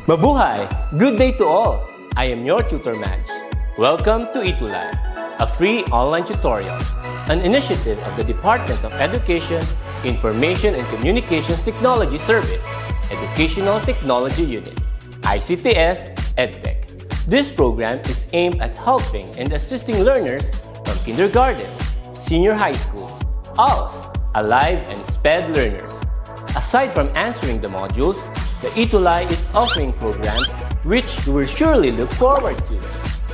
Mabuhay! Good day to all! I am your tutor Madge. Welcome to ETUlay, a free online tutorial, an initiative of the Department of Education, Information and Communications Technology Service, Educational Technology Unit, ICTS EdTech. This program is aimed at helping and assisting learners from kindergarten, senior high school, ALS, Alive, and SPED learners. Aside from answering the modules, the ETUlay is offering programs which you will surely look forward to.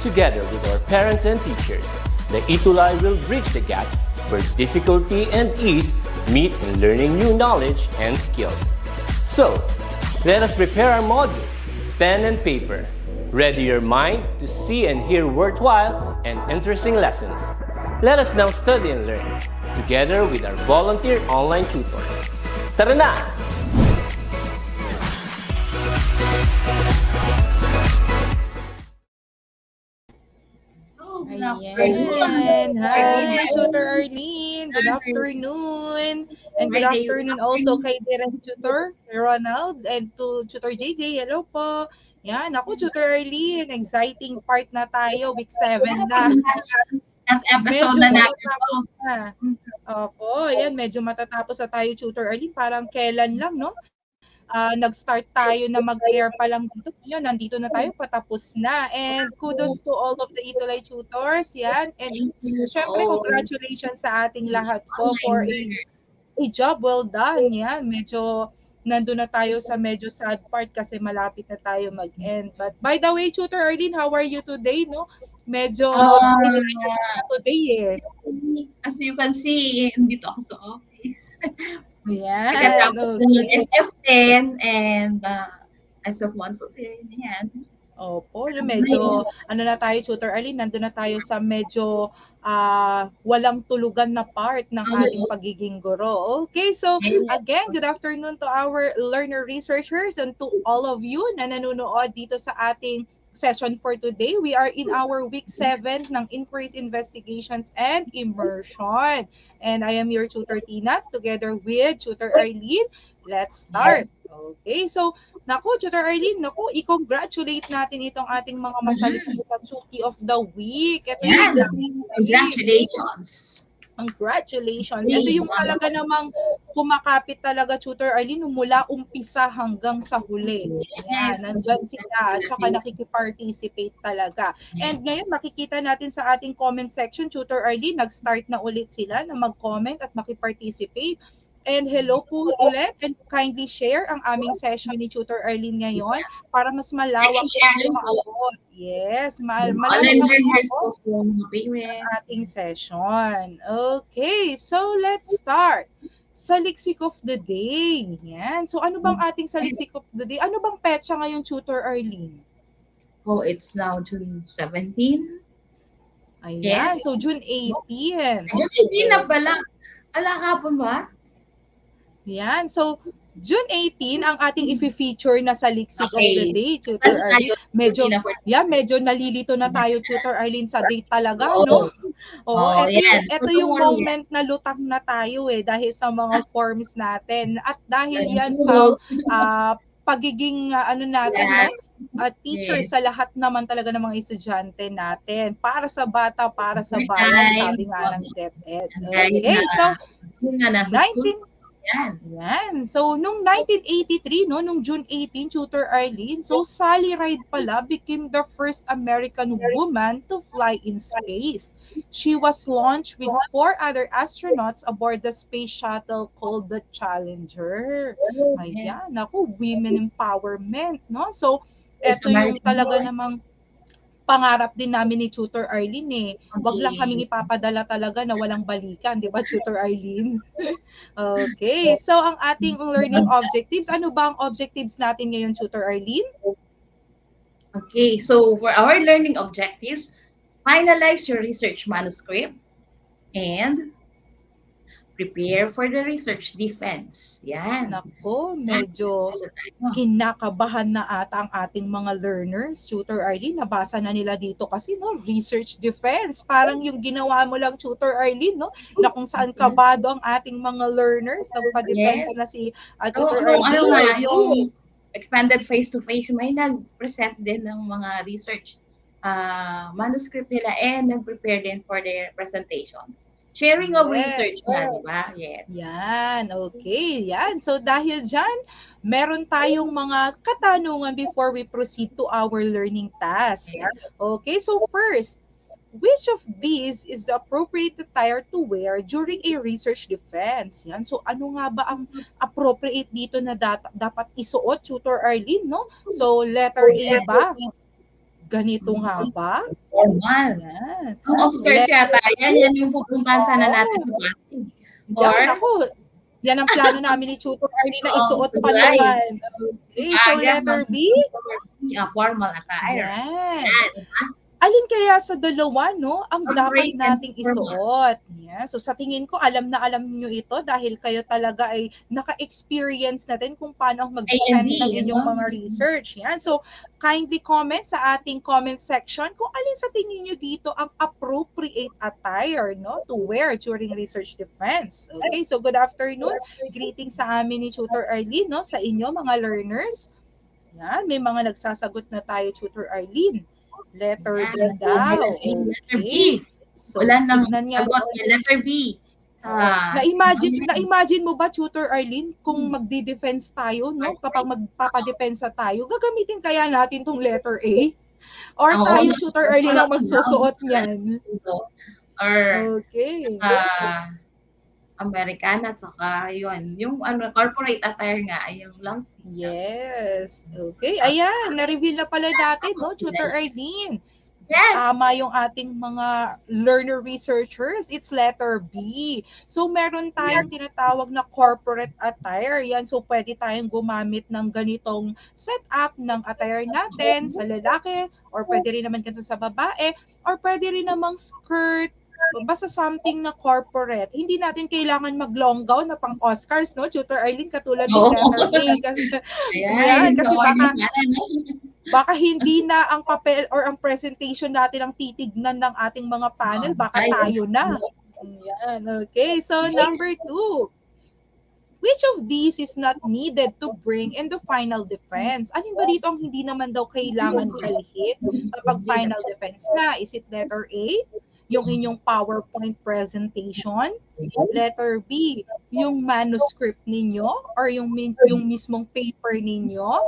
Together with our parents and teachers, the ETUlay will bridge the gap where difficulty and ease meet in learning new knowledge and skills. So, let us prepare our modules, pen and paper. Ready your mind to see and hear worthwhile and interesting lessons. Let us now study and learn, together with our volunteer online tutors. Tara na! Ayan. Hi, Tutor Arlene. Good afternoon. And good afternoon also kay Direct Tutor Ronald and to Tutor JJ. Hello po. Yan. Ako, Tutor Arlene. Exciting part na tayo. Week 7 na. Last episode na natin po. Opo. Yan. Medyo matatapos na tayo, Tutor Arlene. Parang kailan lang, no? Nag-start tayo na mag-air pa lang dito. Yun, nandito na tayo, patapos na. And kudos to all of the ETUlay tutors. Yan. And syempre, congratulations sa ating lahat po for a job well done. Yan. Medyo nandun na tayo sa medyo sad part kasi malapit na tayo mag-end. But by the way, Tutor Arlene, how are you today? No? Medyo today eh. As you can see, dito ako sa office. Yan. Okay. SF10 and SF1 to 10. Yan. Opo, medyo ano na tayo, Tutor Arlene, nandun na tayo sa medyo walang tulugan na part ng ating pagiging guro. Okay, so again, good afternoon to our learner researchers and to all of you na nanonood dito sa ating session for today. We are in our week 7 ng Inquiries, Investigations, and Immersion. And I am your tutor Tina together with Tutor Arlene. Let's start. Okay, so naku, Tutor Arlene, naku, i-congratulate natin itong ating mga masalita Chuki of the Week. Ito Congratulations. Congratulations. Ito yung talaga namang kumakapit talaga, Tutor Arlene, mula umpisa hanggang sa huli. Yan, nandyan sila at saka nakikiparticipate talaga. And ngayon, makikita natin sa ating comment section, Tutor Arlene, nag-start na ulit sila na mag-comment at makiparticipate. And hello po ulit and kindly share ang aming session ni Tutor Arlene ngayon para mas malawak ang maabot. Yes, malawak ang ating session. Okay, so let's start. Saliksik of the day. Yan. So ano bang ating saliksik of the day? Ano bang petsa ngayon, Tutor Arlene? Oh, it's now June 17. Ayan, yes. So June 18. June 18 na pala. Ala kapon ba? Yan. So, June 18 ang ating i-feature na saliksik of the day, Tutor Arlene. Medyo nalilito na tayo, Tutor Arlene, sa date talaga, no? Ito yung moment na lutang na tayo dahil sa mga forms natin. At dahil yan sa pagiging teacher sa lahat naman talaga ng mga estudyante natin. Para sa bata, para sa bayan, sabi nga ng DepEd. Okay, so 19 Yan. So, nung 1983, no, nung June 18, Tutor Arlene, so Sally Ride pala became the first American woman to fly in space. She was launched with 4 other astronauts aboard the space shuttle called the Challenger. Ayan, ako, women empowerment, no? So, eto yung talaga namang pangarap din namin ni Tutor Arlene Wag lang kaming ipapadala talaga na walang balikan, di ba, Tutor Arlene? Okay, so ang ating learning objectives, ano ba ang objectives natin ngayon, Tutor Arlene? Okay, so for our learning objectives, finalize your research manuscript and Prepare for the research defense. Yan. Nako, medyo kinakabahan na ata ang ating mga learners. Tutor Arlene, nabasa na nila dito kasi, no, research defense. Parang yung ginawa mo lang, Tutor Arlene, no, na kung saan kabado ang ating mga learners. Nagpa-defense na si Tutor Yung ano nga, Arlene. yung expanded face-to-face, may nag-present din ng mga research manuscript nila and nag-prepare din for their presentation. Sharing of research na, di ba? Yes. Yan, okay. Yan. So dahil dyan, meron tayong mga katanungan before we proceed to our learning tasks. Okay, so first, which of these is the appropriate attire to wear during a research defense? Yan. So ano nga ba ang appropriate dito na dapat isuot, Tutor Arlene, no? So letter A ba? Ganito nga ba? Formal. Yan. Ang Oscars yata, yan yung pupuntahan sana natin sa party. Yan ako. Yan ang plano namin ni Tutor Arlene na isuot pa naman. Okay, so letter B? Formal attire. Yan. Alin kaya sa dalawa, no, ang dapat nating isuot? Yeah. So sa tingin ko, alam na alam nyo ito dahil kayo talaga ay naka-experience natin kung paano mag-defend ng inyong mga research. Yan. So kindly comment sa ating comment section kung alin sa tingin nyo dito ang appropriate attire, no, to wear during research defense. Okay, so good afternoon. Greetings sa amin ni Tutor Arlene, no, sa inyo mga learners. Yan, may mga nagsasagot na tayo, Tutor Arlene. Letter B daw. Letter B. So, wala nang sagot niya. Letter B. Na-imagine mo ba, Tutor Arlene, kung magdi-defense tayo, no? Kapag magpapadepensa tayo, gagamitin kaya natin tong letter A? Or tayo, Tutor Arlene, lang magsusuot niyan? Okay. Americana, saka yun. Yung corporate attire nga, yung long sleeve. Yes. Okay. Ayan, na-reveal na pala natin, no, Tutor Arlene. Yes. Tama yung ating mga learner researchers. It's letter B. So, meron tayong tinatawag na corporate attire. Yan. So, pwede tayong gumamit ng ganitong setup ng attire natin sa lalaki, or pwede rin naman ganito sa babae, or pwede rin namang skirt, basta something na corporate. Hindi natin kailangan mag-long gown na pang Oscars, no, Tutor Arlene, katulad ng letter A. Yan, kasi baka hindi na ang papel or ang presentation natin ang titignan ng ating mga panel, baka tayo na. Yan, okay. So, number 2. Which of these is not needed to bring in the final defense? Alin ba dito ang hindi naman daw kailangan dalhin kapag final defense na? Is it letter A, yung inyong PowerPoint presentation? Letter B, yung manuscript ninyo or yung mismong paper ninyo?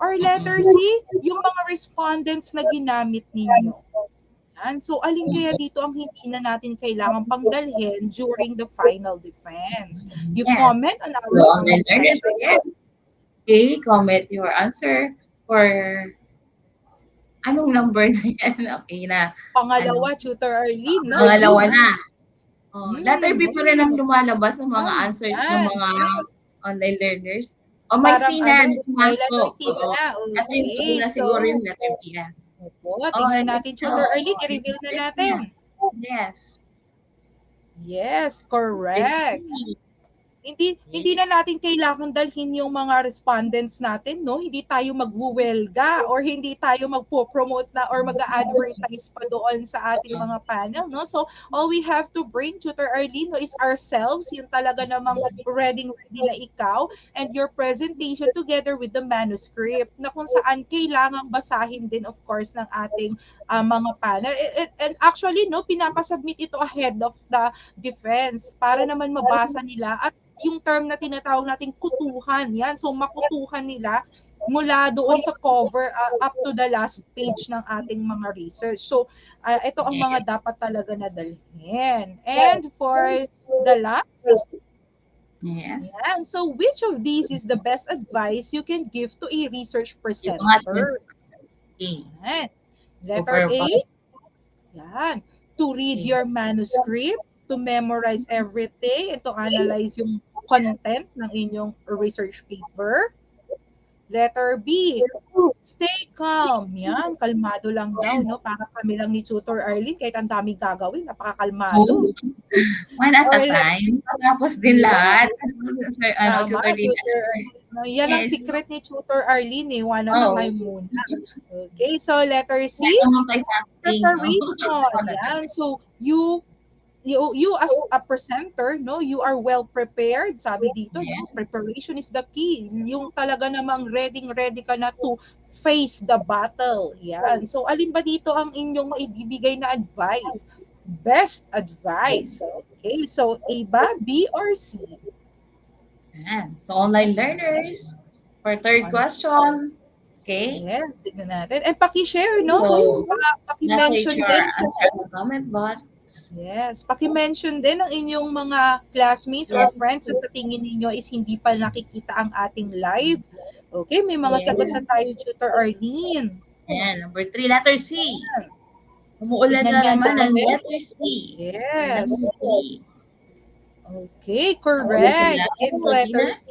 Or letter C, yung mga respondents na ginamit ninyo? Yan. So, alin kaya dito ang hindi na natin kailangan pangdalhin during the final defense? You comment on our comment section. Okay, comment your answer for anong number na yan? Okay na. Pangalawa, Tutor Arlene, no? Pangalawa na. Letter B pa rin ang lumalabas ng mga answers ng mga online learners. May C na. Letter C na. Okay, na siguro yung letter B. Yes. Tingnan natin, Tutor Arlene. I-reveal na natin. Yes. Yes, correct. Hindi na natin kailangan dalhin yung mga respondents natin, no? Hindi tayo magwuwelga or hindi tayo magpo-promote na or mag-advertise pa doon sa ating mga panel, no? So, all we have to bring, Tutor Arlene, no, is ourselves, yung talaga namang ready na ikaw, and your presentation together with the manuscript, na kung saan kailangang basahin din, of course, ng ating mga panel. And actually, no, pinapasubmit ito ahead of the defense para naman mabasa nila at yung term na tinatawag nating kutuhan, yan. So, makutuhan nila mula doon sa cover up to the last page ng ating mga research. So, ito ang mga dapat talaga na dalhin. And for the last, yan. So, which of these is the best advice you can give to a research presenter? Yan. Letter A, yan. To read your manuscript, to memorize everything, and to analyze yung content ng inyong research paper. Letter B, Stay calm. Yan, kalmado lang daw, no? Para kami lang ni Tutor Arlene, kahit ang daming gagawin, napakakalmado. One at Or a time. Tapos din lahat. Sir, tama, Tutor Lina. Tutor Arlene. No, yan ang Yes. secret ni Tutor Arlene, eh. One at a Oh. time muna. Okay, so letter C, preparation. Yan, so you as a presenter, no, you are well prepared. Sabi dito, no, preparation is the key. Yung talaga namang ready ka na to face the battle. Yan. So alin ba dito ang inyong maibibigay na advice? Best advice. Okay, so A ba, B or C? So online learners, for third question. Okay. Yes, tignan natin. And paki-share, no? So, paki-mention din. Answer the comment box. Yes, paki-mention din ang inyong mga classmates or friends na sa tingin ninyo is hindi pa nakikita ang ating live. Okay, may mga sagot na tayo, Tutor Arlene. Ayan, number 3, letter C. Umuulan na naman ang letter C. Yes. Okay, correct. It's letter C.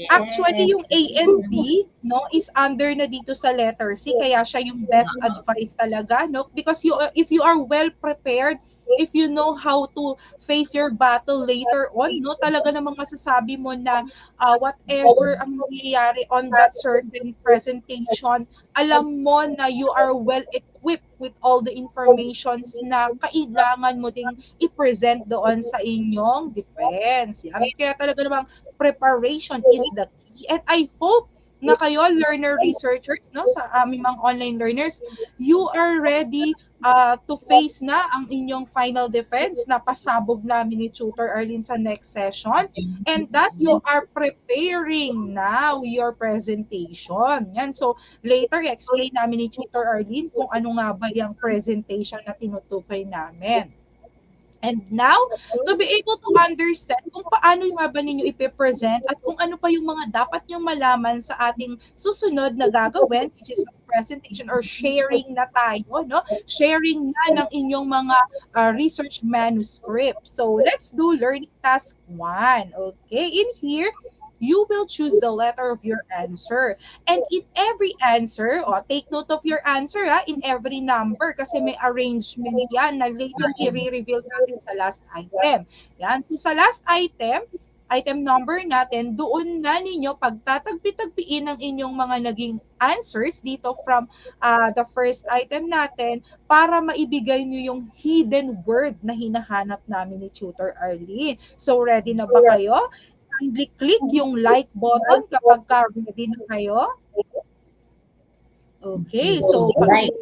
Actually, yung A and B, no, is under na dito sa letter C. Kaya siya yung best advice talaga, no? Because if you are well prepared, if you know how to face your battle later on, no, talaga namang masasabi mo na whatever ang nangyayari on that certain presentation, alam mo na you are well equipped with all the informations na kailangan mo ding i-present doon sa inyong defense. Yan. Kaya talaga namang preparation is the key. And I hope na kayo, learner researchers, no, sa aming mga online learners, you are ready to face na ang inyong final defense na pasabog namin ni Tutor Arlene sa next session, and that you are preparing now your presentation. Yan. So, later, explain namin ni Tutor Arlene kung ano nga ba yung presentation na tinutukoy namin. And now, to be able to understand kung paano yung ba ninyo ipipresent at kung ano pa yung mga dapat nyo malaman sa ating susunod na gagawin, which is presentation or sharing na tayo, no? Sharing na ng inyong mga research manuscript. So, let's do learning task 1. Okay, in here, you will choose the letter of your answer. And in every answer, take note of your answer in every number kasi may arrangement yan na later i-reveal natin sa last item. Yan. So sa last item number natin, doon na ninyo pagtatagpi-tagpiin ang inyong mga naging answers dito from the first item natin para maibigay nyo yung hidden word na hinahanap namin ni Tutor Arlene. So ready na ba kayo? Kindly click yung like button kapag ready na kayo. Okay, so pag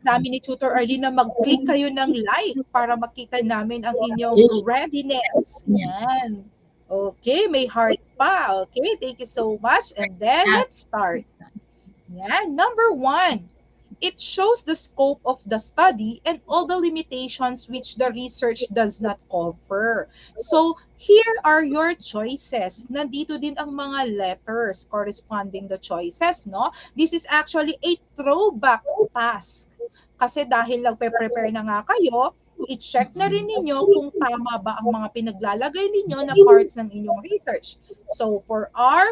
namin ni Tutor Arlene na mag-click kayo ng like para makita namin ang inyong readiness. Yan. Okay, may heart pa. Okay, thank you so much. And then, let's start. Yan. Number 1. It shows the scope of the study and all the limitations which the research does not cover. So, here are your choices. Nandito din ang mga letters corresponding the choices, no? This is actually a throwback task. Kasi dahil nagpe-prepare na nga kayo, i-check na rin ninyo kung tama ba ang mga pinaglalagay ninyo na parts ng inyong research. So, for R,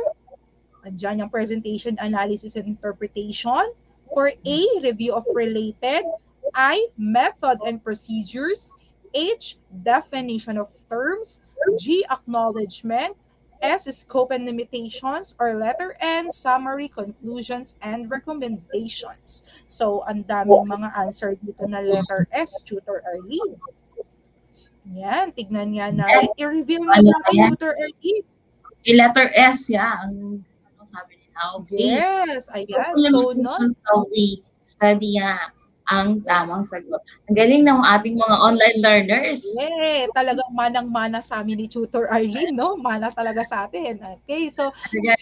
andyan yung presentation, analysis, and interpretation. For A, review of related. I, method and procedures. H, definition of terms. G, acknowledgement. S, scope and limitations. Or letter N, summary, conclusions, and recommendations. So, ang daming mga answer dito na letter S, Tutor Arlene. Yan, tignan nga natin. I-review na natin, Tutor Arlene. Letter S, ang sabi nila. Okay. Yes, ayan. So, no? Study ang tamang sagot. Ang galing ng ating mga online learners. Yeah, talagang manang-mana sa amin ni Tutor Arlene, no? Mana talaga sa atin. Okay, so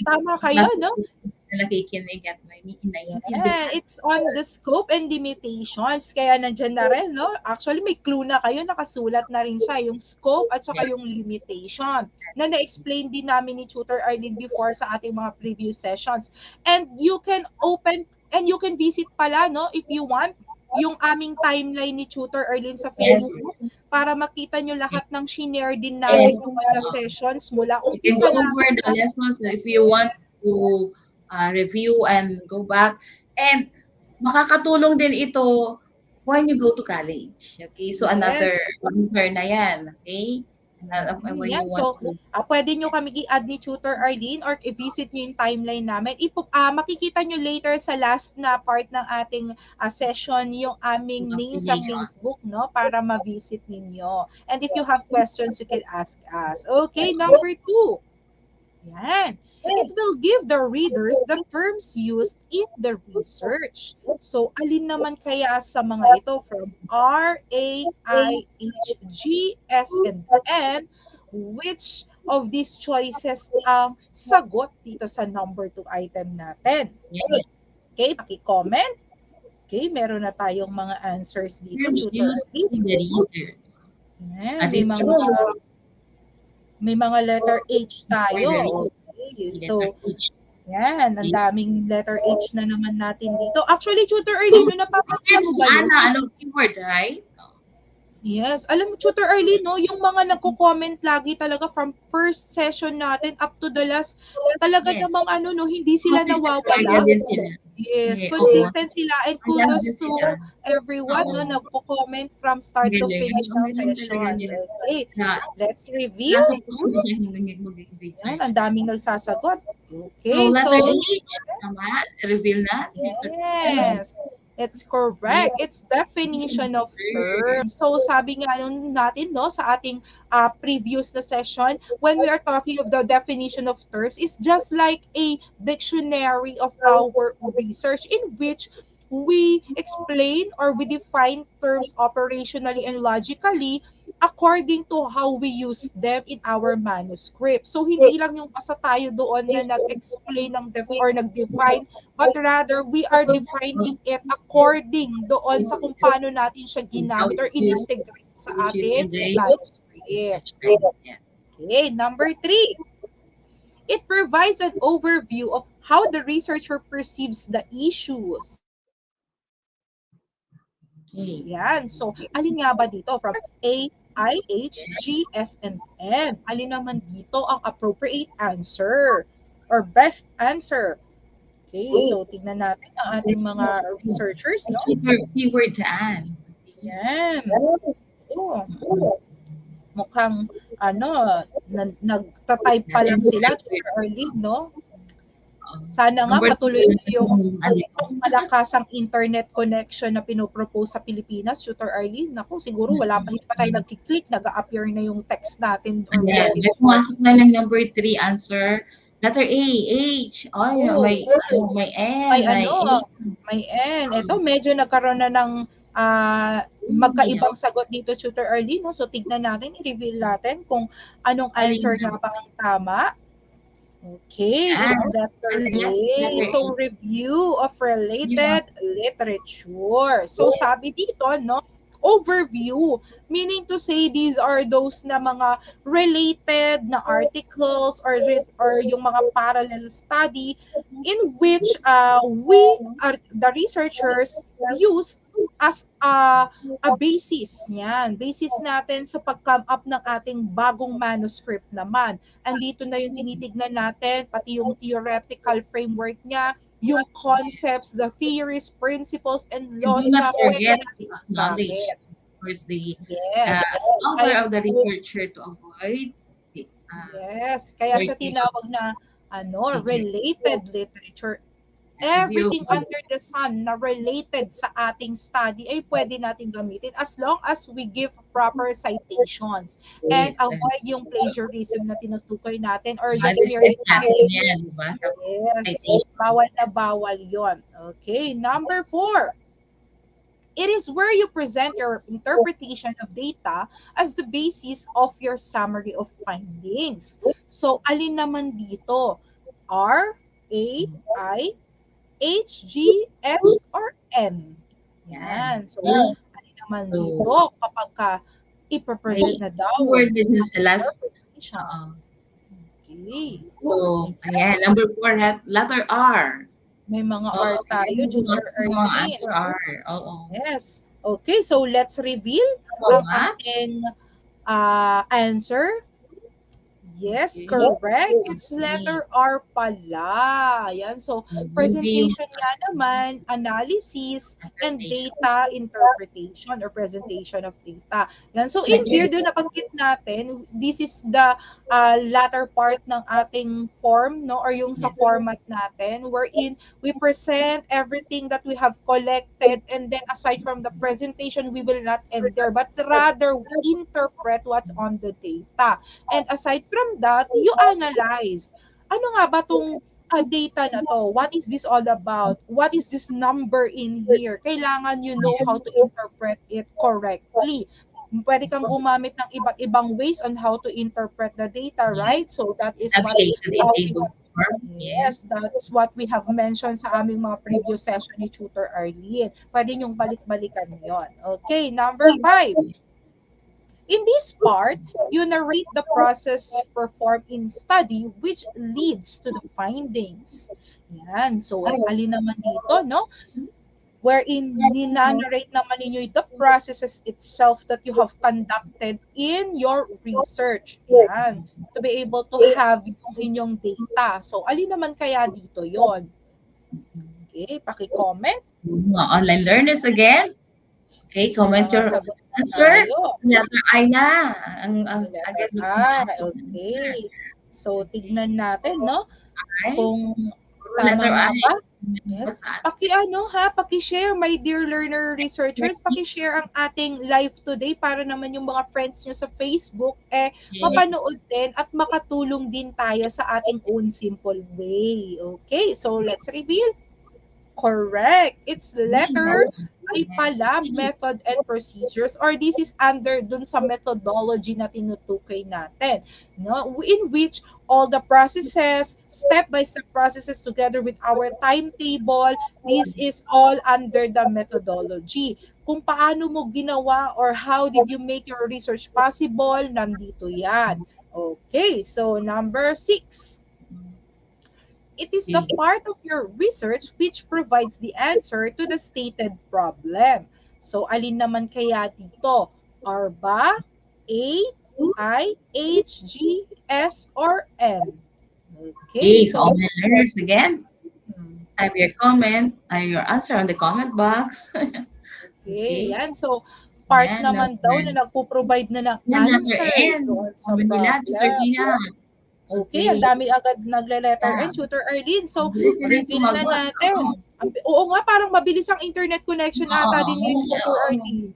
tama kayo, no? Nakikinig at yeah, it's on the scope and limitations. Kaya nandyan na rin, no? Actually, may clue na kayo, nakasulat na rin siya, yung scope at saka yung limitation na na-explain din namin ni Tutor Arlene before sa ating mga previous sessions. And you can visit pala, no, if you want, yung aming timeline ni Tutor Arlene sa Facebook para makita nyo lahat ng shinare din namin doon na sessions mula umpisa na. Over the lessons if you want to review and go back. And makakatulong din ito when you go to college. Okay? So another Yes. na yan. Okay? When you Yan. want So, to pwede nyo kami i-add ni Tutor Arlene or i-visit nyo yung timeline namin. Makikita nyo later sa last na part ng ating session yung aming name sa affiliation. Facebook, no? Para ma-visit ninyo. And if you have questions, you can ask us. Okay, number 2. Yan. It will give the readers the terms used in the research. So, alin naman kaya sa mga ito from R, A, I, H, G, S, and N, which of these choices ang sagot dito sa number 2 item natin? Yeah. Okay, paki-comment. Okay, meron na tayong mga answers dito, Terms Tutor used Arlene. in the readers. Yan, may mga letter H tayo. Okay, so yan, ang daming letter H na naman natin dito. Actually, Tutor Arlene, no, napapansin mo ba yun? Anong keyword, right? Yes. Alam mo, Tutor Arlene, no, yung mga nagko-comment lagi talaga from first session natin up to the last, talaga namang no, hindi sila nawawala. Yes, consistent sila and kudos to everyone no nagko-comment from start to finish ng sessions. Okay, let's review. Yan, ang daming nagsasagot. Okay, so letter H, tama? Reveal na? Yes. It's correct. It's definition of terms. So sabi nga natin no sa ating previous na session, when we are talking of the definition of terms, it's just like a dictionary of our research in which we explain or we define terms operationally and logically according to how we use them in our manuscript. So hindi lang yung basta tayo doon na nag-explain or nag-define, but rather we are defining it according doon sa kung paano natin siya ginamit or in-integrate sa ating manuscript. Okay, number 3. It provides an overview of how the researcher perceives the issues. Yan. So, alin nga ba dito? From A, I, H, G, S, and N. Alin naman dito ang appropriate answer or best answer? Okay, so tingnan natin ang ating mga researchers, no? Keyword dyan. Yan. Oh. Mukhang nagta-type pa lang sila, Tutor Arlene, no? Sana nga patuloy na yung malakas ang internet connection na pinopropose sa Pilipinas, Tutor Arlene. Naku, siguro hindi pa tayo nag-click, nag-appear na yung text natin. Let's pumasok na ng number 3 answer. Letter A, H. May N. May N. Ito, medyo nagkaroon na ng magkaibang sagot dito, Tutor Arlene. No? So, tignan natin, i-reveal natin kung anong answer nga ba ang tama. Okay, it's letter A. So, review of related literature. So, sabi dito, no, overview, meaning to say these are those na mga related na articles or yung mga parallel study in which the researchers use as a basis. Yan, basis natin sa pag-come up ng ating bagong manuscript naman. Andito na yung tinitignan natin, pati yung theoretical framework niya, yung concepts, the theories, principles, and laws na pwede natin gamit. First, the author of the researcher to avoid. Yes, kaya siya tinawag na related literature. Everything under the sun na related sa ating study ay pwede natin gamitin as long as we give proper citations and avoid yung plagiarism na tinutukoy natin or just mere bawal na bawal yon. Okay, number 4. It is where you present your interpretation of data as the basis of your summary of findings. So, alin naman dito? R, A, I, H, G, S, or N? Yan. So, alin naman dito kapag ipapresent na daw? Word business sa last. Okay. So, ayan. Number 4, letter R. May mga R tayo. Mga answer R. Yes. Okay, so let's reveal ang ating answer. Yes, Okay. correct. It's letter R pala. Yan. So, Hindi yung presentation nga naman, analysis, and presentation. data interpretation or presentation of data. Yan. So, in here, doon nabanggit natin, this is the latter part ng ating form, no? Or yung sa Yes. format natin, wherein we present everything that we have collected, and then aside from the presentation, we will not end there, but rather we interpret what's on the data. And aside from that, you analyze. Ano nga ba tong data na to? What is this all about? What is this number in here? Kailangan you know how to interpret it correctly. Pwede kang gumamit ng iba't ibang ways on how to interpret the data, Yes. right? So that is what Tabulated in we table form. Yes. Yes, that's what we have mentioned sa aming mga previous session ni Tutor Arlene. Pwede niyong balik-balikan yon. Okay, number 5. In this part, you narrate the process you perform in study which leads to the findings. Yan. So, alin naman dito, no? Wherein ninanarrate naman ninyo the processes itself that you have conducted in your research. Yan. To be able to have yung inyong data. So, alin naman kaya dito yon? Okay, paki-comment. Mga online learners again. Okay, comment Mga your sagot answer. tayo. Letter I na. Ang Letter agad na I. pumasok. Okay. So, tignan natin, no? I. Kung tama Letter nga I. ba? Yes. Paki-share, my dear learner researchers, paki-share ang ating live today para naman yung mga friends nyo sa Facebook, mapanood din at makatulong din tayo sa ating own simple way. Okay, so let's reveal. Correct. It's letter I pala, method and procedures, or this is under dun sa methodology na tinutukoy natin, no? In which all the processes, step-by-step processes together with our timetable, this is all under the methodology. Kung paano mo ginawa or how did you make your research possible, nandito yan. Okay, so number 6. It is the part of your research which provides the answer to the stated problem. So, alin naman kaya dito? R ba? A, I, H, G, S, or N? Okay, So online learners again. Hmm. Type your comment, your answer on the comment box. Okay, yan. So, part Yan, naman daw na nagpo-provide na ng yan, answer letter N. doon sa Sabi nila, Tutor problem. Gina. Okay, ang dami agad nagle-letter N, Tutor Arlene. So, Bilis nila reveal na sumagot. natin. Oo nga, parang mabilis ang internet connection ata din ngayon, Tutor Arlene.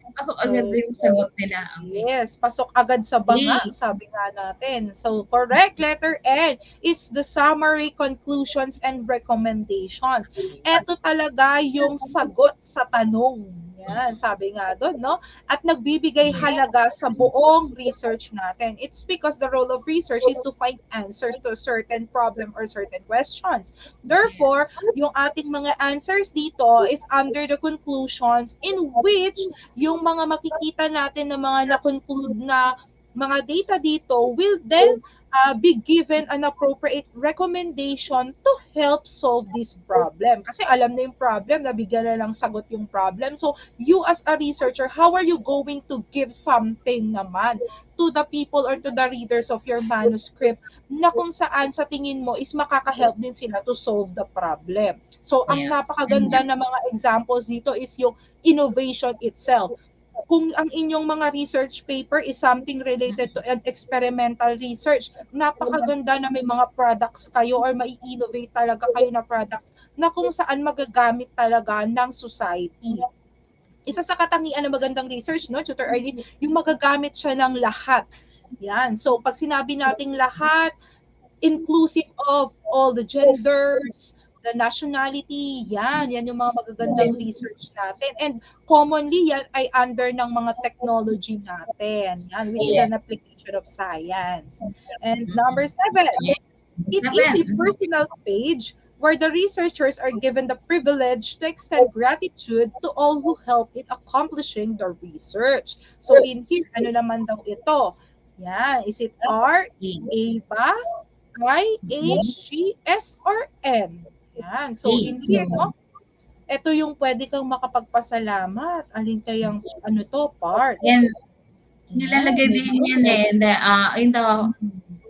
Pasok agad yung sagot nila. Okay. Yes, pasok agad sa banga, sabi nga natin. So, correct, letter N is the summary, conclusions, and recommendations. Ito talaga yung sagot sa tanong. Yan, sabi nga doon, no? At nagbibigay halaga sa buong research natin. It's because the role of research is to find answers to a certain problem or certain questions. Therefore, yung ating mga answers dito is under the conclusions in which yung mga makikita natin na mga na-conclude na mga data dito will then be given an appropriate recommendation to help solve this problem. Kasi alam na yung problem, nabigyan na lang sagot yung problem. So, you as a researcher, how are you going to give something naman to the people or to the readers of your manuscript na kung saan sa tingin mo is makaka-help din sila to solve the problem. So, ang napakaganda na mga examples dito is yung innovation itself. Kung ang inyong mga research paper is something related to an experimental research, napakaganda na may mga products kayo or mai-innovate talaga kayo na products na kung saan magagamit talaga ng society. Isa sa katangian ng magandang research, no, Tutor Arlene, yung magagamit siya ng lahat. Yan. So, pag sinabi nating lahat, inclusive of all the genders, the nationality, yan yung mga magagandang research natin. And commonly, yan ay under ng mga technology natin, yan, which is an application of science. And number 7, it is a personal page where the researchers are given the privilege to extend gratitude to all who help in accomplishing the research. So in here, ano naman daw ito? Yan, is it R, A ba? I, H, G, S, or N? Yan. So, in here, no? Ito yung pwede kang makapagpasalamat. Alin kayang, part? And nilalagay din yan in the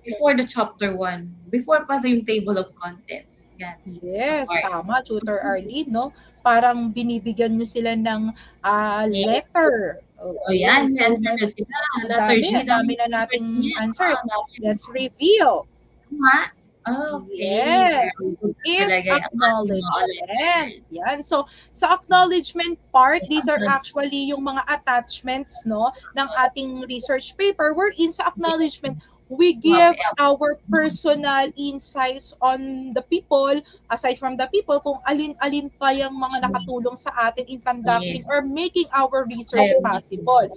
before the chapter 1. Before pa yung table of contents. Yan. Yes, tama, Tutor Arlene, no? Parang binibigyan nyo sila ng Yes. letter. O yan, Okay, so answer na sila. ang Letter dami, G ang daw dami yung na answers nating niya. answers. Dami. Let's reveal. Tama? Okay. Yes, Very good it's talaga yung ating mga online acknowledgement. learners. Yan. So, sa acknowledgement part, Yes, these are actually yung mga attachments, no, ng ating research paper, wherein sa acknowledgement, we give our personal insights on the people, aside from the people, kung alin-alin pa yung mga nakatulong sa atin in conducting Yes. or making our research possible.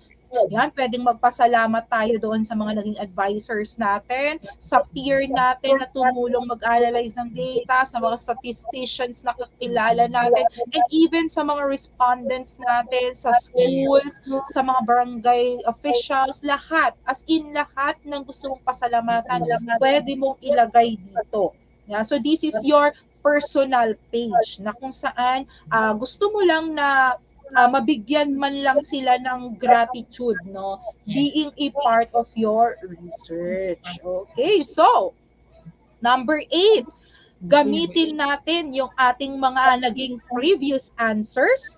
Yan, pwedeng magpasalamat tayo doon sa mga naging advisors natin, sa peer natin na tumulong mag-analyze ng data, sa mga statisticians na kakilala natin, and even sa mga respondents natin, sa schools, sa mga barangay officials, lahat, as in lahat ng gusto mong pasalamatan, pwede mong ilagay dito. Yeah, so this is your personal page na kung saan gusto mo lang na mabigyan man lang sila ng gratitude, no? Being a part of your research. Okay, so, number 8, gamitin natin yung ating mga naging previous answers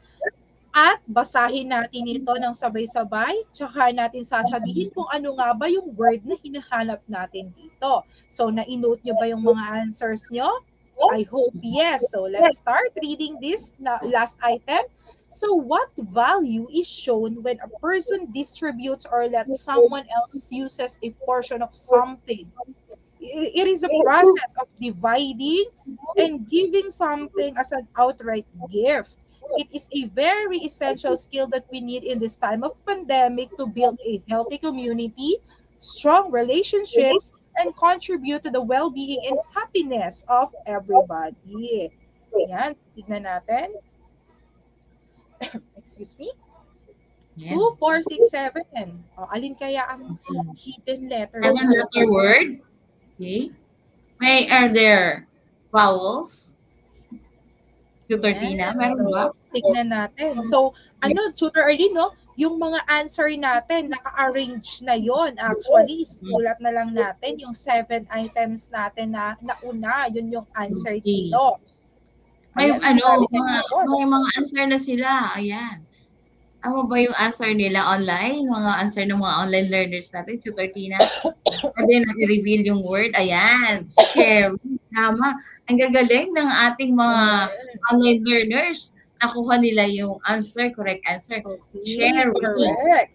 at basahin natin ito ng sabay-sabay, tsaka natin sasabihin kung ano nga ba yung word na hinahanap natin dito. So, na-note nyo ba yung mga answers nyo? I hope yes. So, let's start reading this last item. So, what value is shown when a person distributes or lets someone else uses a portion of something? It is a process of dividing and giving something as an outright gift. It is a very essential skill that we need in this time of pandemic to build a healthy community, strong relationships, and contribute to the well-being and happiness of everybody. Yan, tignan natin. Excuse me. Yes. 2, 4, 6, 7. O, alin kaya ang hidden letter? Seven letter word. Okay. May are there vowels? Tutor Tina, meron ba? Tignan natin. So, Tutor Arlene, no? Yung mga answer natin, naka-arrange na yon. Actually, isusulat na lang natin yung 7 items natin na nauna. Yun yung answer dito. May Ayan, may mga answer na sila. Ayan. Ano ba yung answer nila online? Mga answer ng mga online learners natin, Tutor Tina? Pwede na i-reveal yung word. Ayan. Share. Tama. Ang gagaling ng ating mga online learners. Nakuha nila yung answer, correct answer. Share. Correct.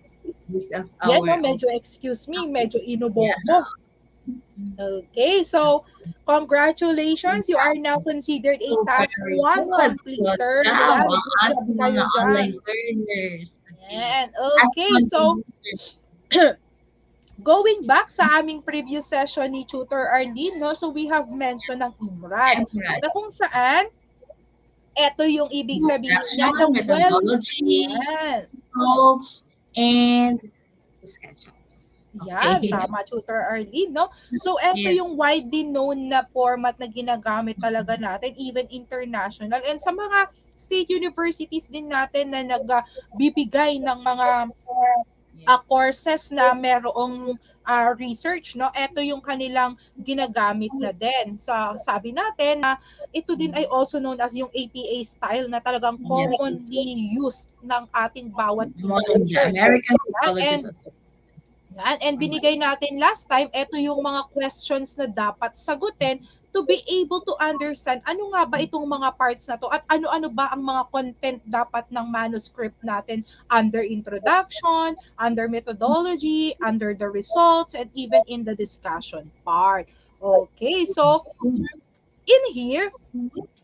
This is Yan, our medyo excuse me, medyo inubobo. Okay, so congratulations, you are now considered a task 1 completer. Yan, good job kayo dyan. Online learners. Yan, okay, so going back sa aming previous session ni Tutor Arlene, no, so we have mentioned ng Imran, na kung saan ito yung ibig sabihin niya ng methodology, results, and discussions. Yan, tama, Tutor Arlene, no? So, ito yung widely known na format na ginagamit talaga natin, even international. And sa mga state universities din natin na nagbibigay ng mga courses na merong research, no? Ito yung kanilang ginagamit na din. So, sabi natin na ito din ay also known as yung APA style na talagang commonly used ng ating bawat researchers. American psychologists. And binigay natin last time, ito yung mga questions na dapat sagutin to be able to understand ano nga ba itong mga parts na to at ano-ano ba ang mga content dapat ng manuscript natin under introduction, under methodology, under the results, and even in the discussion part. Okay, so in here,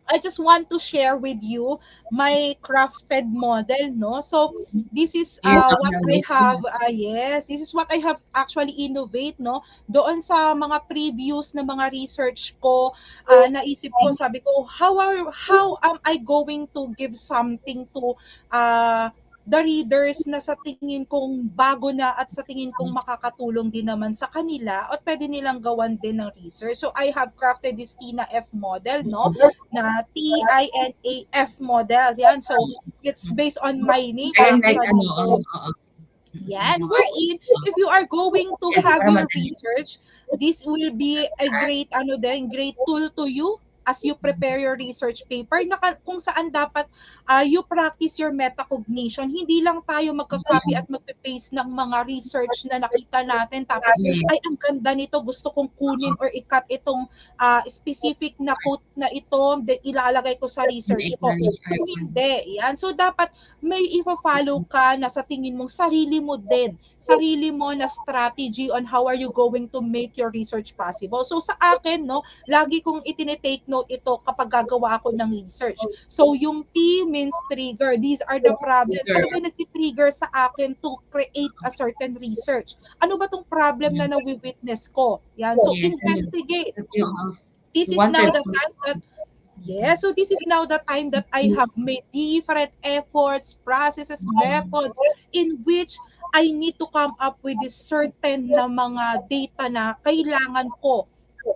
I just want to share with you my crafted model, no? So, this is what I have, this is what I have actually innovate, no? Doon sa mga previous na mga research ko, naisip ko, sabi ko, how am I going to give something to the readers na sa tingin kong bago na at sa tingin kong makakatulong din naman sa kanila at pwede nilang gawan din ng research. So I have crafted this Tina F model, no? Na TINAF models. Yan. So it's based on my name. Yan, wherein if you are going to Yes, have para your madali. research, this will be a great great tool to you as you prepare your research paper na kung saan dapat you practice your metacognition. Hindi lang tayo magka-copy at magpe-paste ng mga research na nakita natin tapos ay Yes. ang ganda nito, gusto kong kunin or i-cut itong specific na quote na ito, ilalagay ko sa research ko. Acknowledge So our hindi, yan. So dapat may i-follow ka na sa tingin mong sarili mo na strategy on how are you going to make your research possible. So sa akin, no, lagi kong itinitake note ito kapag gagawa ako ng research. So yung T means trigger. These are the problems. trigger. Ano ba yung nagtitrigger sa akin to create a certain research? Ano ba tong problem na nawi-witness ko? Yan. So Yes, and investigate. that you, This you is now wanted the to time that Yes, so this is now the time that I have made different efforts, processes, methods in which I need to come up with this certain na mga data na kailangan ko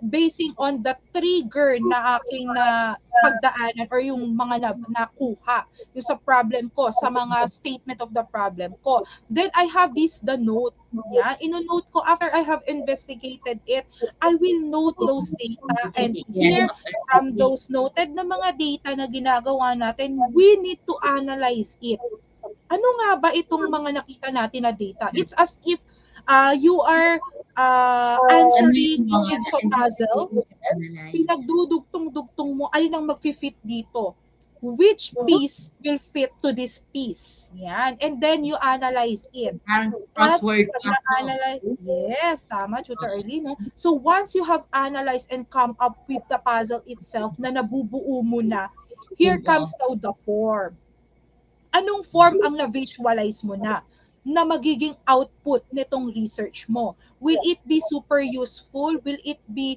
basing on the trigger na aking na pagdaanan or yung mga nakuha yung sa problem ko, sa mga statement of the problem ko. Then I have the note. Yeah, ino-note ko after I have investigated it, I will note those data and yes, here after from listening. those noted na mga data na ginagawa natin, we need to analyze it. Ano nga ba itong mga nakita natin na data? It's as if you are Ano yung answering a mga jigsaw puzzle, investigation and analyze? pinagdudugtong-dugtong mo, alin ang magfi-fit dito? Which piece will fit to this piece? Yan. And then you analyze it. Parang At crossword pag puzzle. na-analyze, yes, tama, Tutor Early, no? So once you have analyzed and come up with the puzzle itself na nabubuo mo na, here comes now the form. Anong form ang na-visualize mo na magiging output nitong research mo? Will it be super useful? Will it be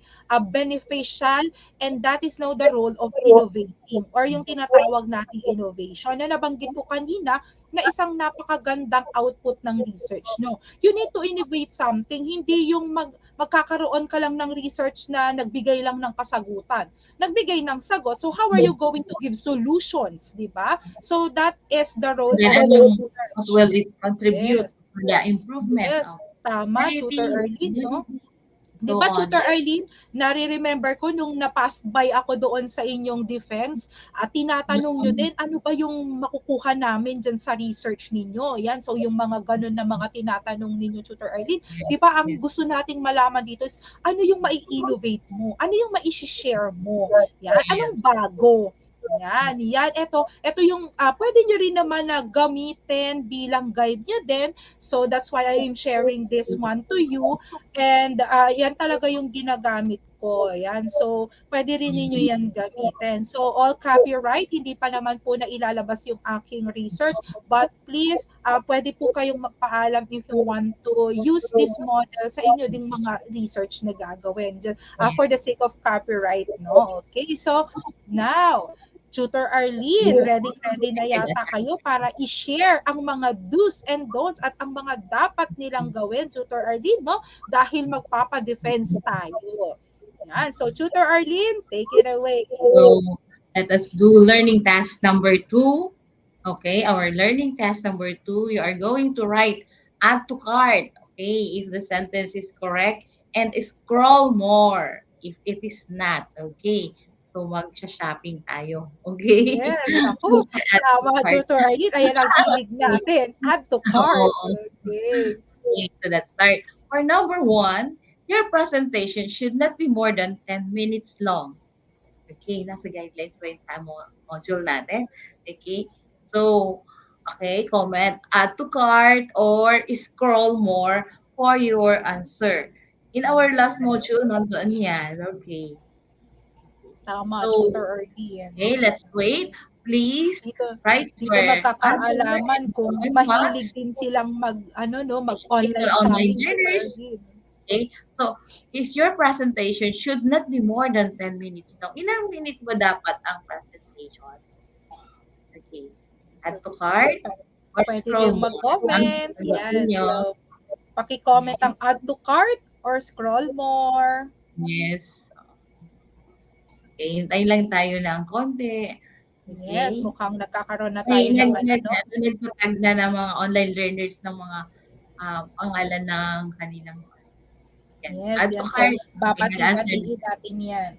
beneficial? And that is now the role of innovating or yung tinatawag nating innovation na nabanggit ko kanina na isang napakagandang output ng research. No? You need to innovate something, hindi yung magkakaroon ka lang ng research na nagbigay lang ng kasagutan. Nagbigay ng sagot, so how are you going to give solutions, di ba? So that is the role Then of ano, what research. will it contribute Yes. to the improvement Yes. of Tama, Tutor society, Arlene, no? Di so ba, on. Tutor Arlene, nare-remember ko nung na-pass by ako doon sa inyong defense, at tinatanong nyo din, ano ba yung makukuha namin dyan sa research ninyo? Yan, so yung mga ganun na mga tinatanong ninyo, Tutor Arlene, di Yes, ba, ang yes, gusto nating malaman dito is, ano yung mai-innovate mo? Ano yung mai-share mo? Yan, yes. anong bago? Yan. Ito yung pwede nyo rin naman na gamitin bilang guide nyo din. So that's why I am sharing this one to you. And yan talaga yung ginagamit ko. Yan. So, pwede rin ninyo yan gamitin. So, all copyright, hindi pa naman po na ilalabas yung aking research. But please, pwede po kayong magpaalam if you want to use this model sa inyo ding mga research na gagawin. For the sake of copyright, no? Okay, so now, Tutor Arlene, ready na yata kayo para i-share ang mga do's and don'ts at ang mga dapat nilang gawin, Tutor Arlene, no? Dahil magpapa-defense tayo. Yan. So, Tutor Arlene, take it away. So let us do learning task number 2. Okay, our learning task number 2, you are going to write add to cart. Okay, if the sentence is correct, and scroll more if it is not. Okay, so mag-shopping tayo. Okay, Yes, naku. add to Tama, cart. Tutor Arlene. Ayan ang hilig natin. Add to cart. Oo. Okay. Okay, so let's start. For number 1, your presentation should not be more than 10 minutes long. Okay, nasa guidelines pa yun sa module natin. Okay, so, okay, comment, add to cart, or scroll more for your answer. In our last module, nandoon yan. Okay. Tama, So, Tutor Arlene. okay, let's wait. Please Dito write dito your answer magkakaalaman kung and mahilig thoughts. din silang These mag-online are online shopping, Tutor learners. Arlene. Okay? So, is your presentation should not be more than 10 minutes long. Ilang minutes ba dapat ang presentation? Okay. So, Add to cart or pwede scroll kayong more. Ang mag-comment. sagot Yan. ninyo, So, paki-comment okay. ang add to cart or scroll more. Yes. Okay, hintayin lang tayo ng konti. Okay. Yes, mukhang nagkakaroon na May tayo ng ano, no? nagtatag na ng mga online learners ng mga pangalan ng kanilang yan. Yes, Add to yan. So, cart. Okay, nag-answer na. babati-batiin natin yan.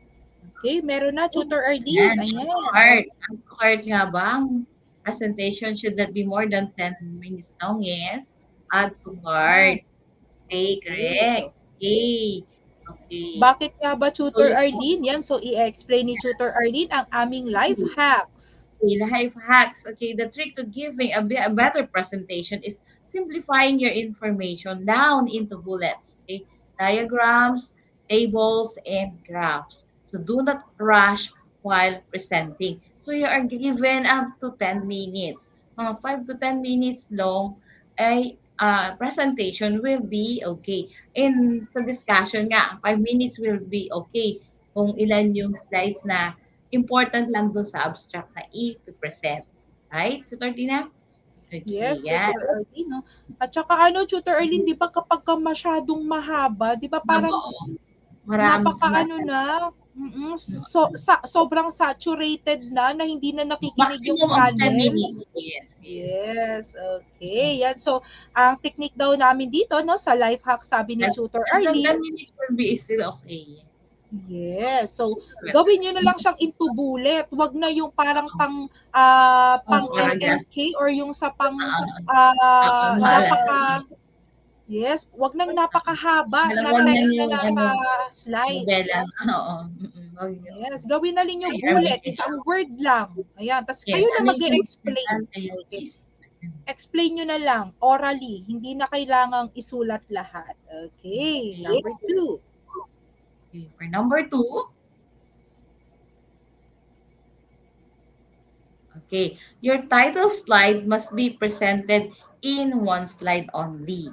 Okay, meron na, Tutor Yan, Arlene. add to Ayan. cart. Add to cart nga ba? Ang presentation should not be more than 10 minutes long. Yes. Add to Ah, cart. Okay, okay, correct. so, Okay. Okay. bakit nga ba So, Tutor Arlene? Yan, so i-explain ni Tutor Arlene ang aming life hacks. okay, life hacks. Okay, the trick to giving a better presentation is simplifying your information down into bullets, okay, diagrams, tables, and graphs. So do not rush while presenting. So you are given up to 10 minutes. Mga 5 to 10 minutes long ay presentation will be okay. In sa discussion nga, 5 minutes will be okay kung ilan yung slides na important lang doon sa abstract na i-present. Right? So, Tina? Okay, Yes, yan. Tutor Arlene, no? At saka ano, Tutor Arlene, di ba kapag ka masyadong mahaba, di ba parang Marami kang napaka-ano nasa. na, sobrang saturated na hindi na nakikinig yung Maximum of 10 panel. minutes. Yes, yes. Yes, okay. Yan. So, ang technique daw namin dito, no, sa life hack, sabi ni Tutor Less than 10 Arlene, minutes will be still okay. Yes. yes. So, gawin nyo na lang siyang into bullet. Wag na yung parang pang Paragraph. MMK or yung sa pang Mahal. yes, wag nang napakahaba na Dalawang yan text na yung nasa novela. slides. Oo. Wag yun. Yes, gawin na ninyo bullet, isang word lang. Ayan, tapos Yes. kayo na Ano yung mag-explain. Okay. Explain nyo na lang orally, hindi na kailangang isulat lahat. Okay, number 2. Okay, for number 2, okay, your title slide must be presented in one slide only.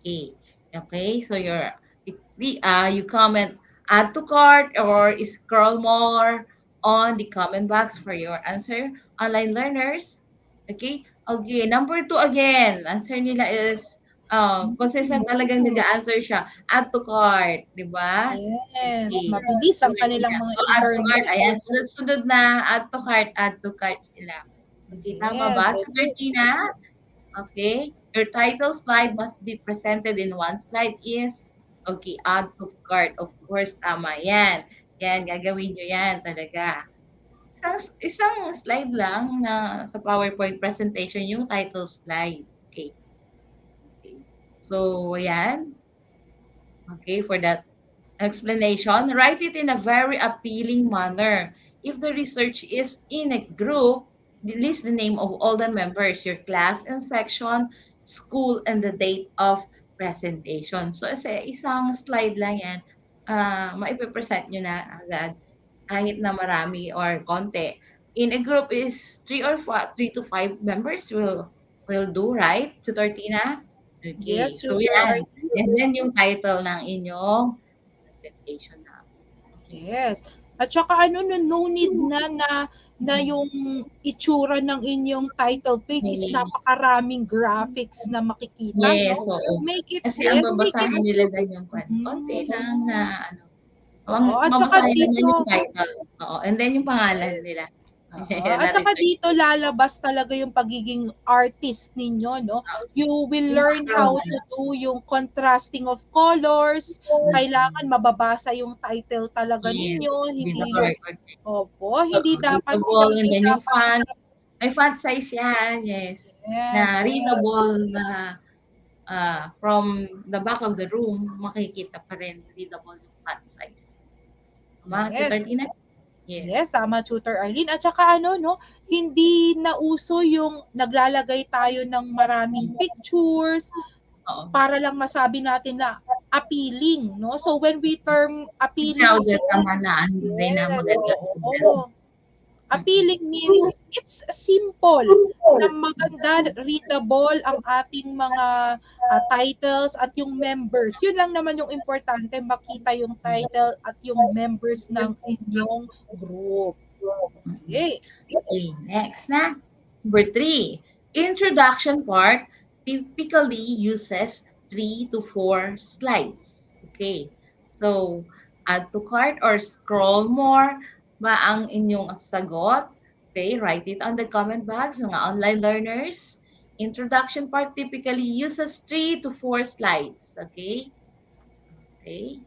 Okay, okay, so you comment add to cart or scroll more on the comment box for your answer, online learners. Okay, okay, number 2 again, answer nila is consistent talagang nag-answer siya, add to cart, di ba? Yes, Okay. mabilis So, ang kanilang mga so add to cart, internet. ayan, sunod-sunod na add to cart sila. Okay, tama Yes, ba? So, okay. 13 na. Okay. Your title slide must be presented in one slide is, okay, add to cart. Of course, tama yan. Yan, gagawin nyo yan talaga. Isang slide lang na sa PowerPoint presentation yung title slide. Okay. Okay. So, yan. Okay, for that explanation, write it in a very appealing manner. If the research is in a group, list the name of all the members, your class and section, school, and the date of presentation. So, isang slide lang yan, maipipresent nyo na agad kahit na marami or konti. In a group is 3 to 5 members will do, right? Tutor Tina? Okay, Yes, so Tutor yan. Arlene. And then yung title ng inyong presentation na. Yes. At saka ano, no need na yung itsura ng inyong title page is napakaraming graphics na makikita, Yes, no? oo. Make it, Kasi ang yes, make it, babasahin nila din yung konti mm, lang na ano. oo, at saka Babasahin lang dito, yun yung title. Oo. And then yung pangalan nila. oo, at Na saka research. dito lalabas talaga yung pagiging artist ninyo, no? You will Yung learn how background to nila. do yung contrasting of colors. Kailangan mababasa yung title talaga Yes. ninyo, Hindi hindi na yung, correct. opo, hindi dapat, Readable. And hindi then yung dapat, font. May font size yan. Yes. yes, Na readable na from the back of the room, makikita pa rin readable yung font size. Tama, yes. Tutor Tina? Yes. Yes, sama Tutor Arlene. At saka ano, no, hindi na uso yung naglalagay tayo ng maraming pictures Oo. para lang masabi natin na appealing, no? So when we term appealing Crowded here, naman na hindi na yes, maganda. oo. Appealing means it's simple na maganda, readable ang ating mga titles at yung members. Yun lang naman yung importante, makita yung title at yung members ng inyong group. Okay. Okay, next na. Number 3, introduction part typically uses 3 to 4 slides. Okay, so add to cart or scroll more ba ang inyong sagot? Okay, write it on the comment box, mga online learners. Introduction part typically uses 3 to 4 slides. Okay? Okay.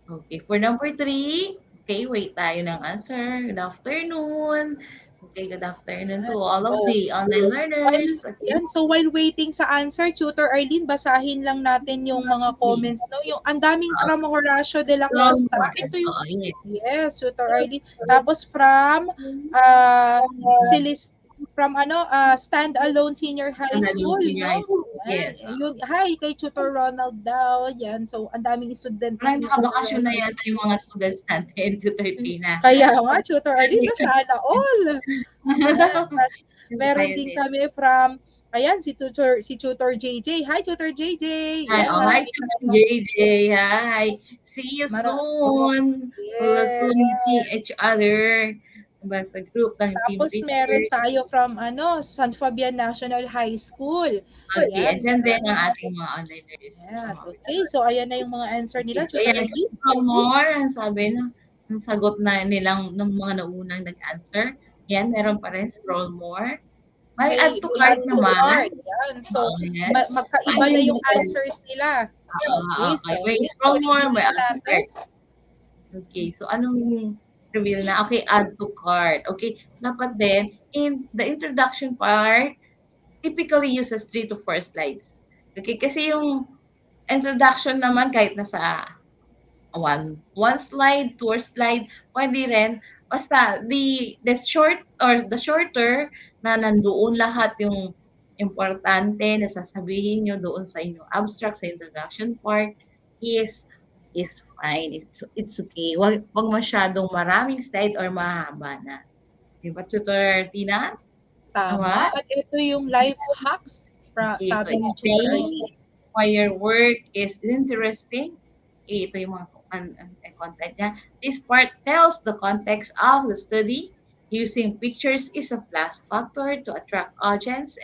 Okay, for number 3, okay, wait tayo ng answer. Good afternoon. Okay, good afternoon to all of Oh, the online while learners. Okay. yan, so while waiting sa answer, Tutor Arlene, basahin lang natin yung mga Okay. comments, no? Yung ang daming from Horacio de la From Costa. more. Ito yung Oh, yes. yes, Tutor Arlene. Tapos from Silis from Stand-Alone Senior High Sandali, School, senior no? high school. Yan, Yes. yun, hi kay Tutor Ronald daw. Yan, so ang daming estudyante Parang ni Tutor nakabakasyon na Ronald. yata yung mga students natin to 13 na. Kaya nga, Tutor Arlene, no, sana all. Yan. Tapos, Hindi meron tayo din din. kami from, ayan, si Tutor JJ. Hi, Tutor JJ. Hi, Yan, oh, hi, marami kami mga, JJ. Hi. See you mara, soon. We'll yes. soon see each other. Diba, sa group ng Team Tapos meron Research. tayo from San Fabian National High School. Okay, Ayan, andyan din ang ating mga online learners, yes, mga okay. resource. So, ayan na yung mga answer Okay, nila, so Tutor yan, Arlene. scroll more, ang sabi na, ang sagot na nilang ng mga naunang nag-answer. Yan, meron pa rin, scroll more. May add to May cart add to naman. cart. Yan. So, Oo, yan. magkaiba na yung answers nila. Okay, Okay, so, may yan. scroll more, Ulitin may muna add to natin. cart. Okay, so anong reveal na? Okay, add to cart. Okay, dapat din, in the introduction part, typically uses 3 to 4 slides. Okay, kasi yung introduction naman kahit nasa one slide, two slide, pwede rin. Basta the short or the shorter na nandoon lahat yung importante na sasabihin nyo doon sa inyong abstract, sa introduction part is fine. It's okay. Wag masyadong maraming slide or mahaba na. Diba, Tutor Tina? Tama. Tama? At ito yung life hacks, Okay, so sabi ni Tutor explain Arlene. why your work is interesting. Okay, ito yung mga content niya. This part tells the context of the study. Using pictures is a plus factor to attract audience,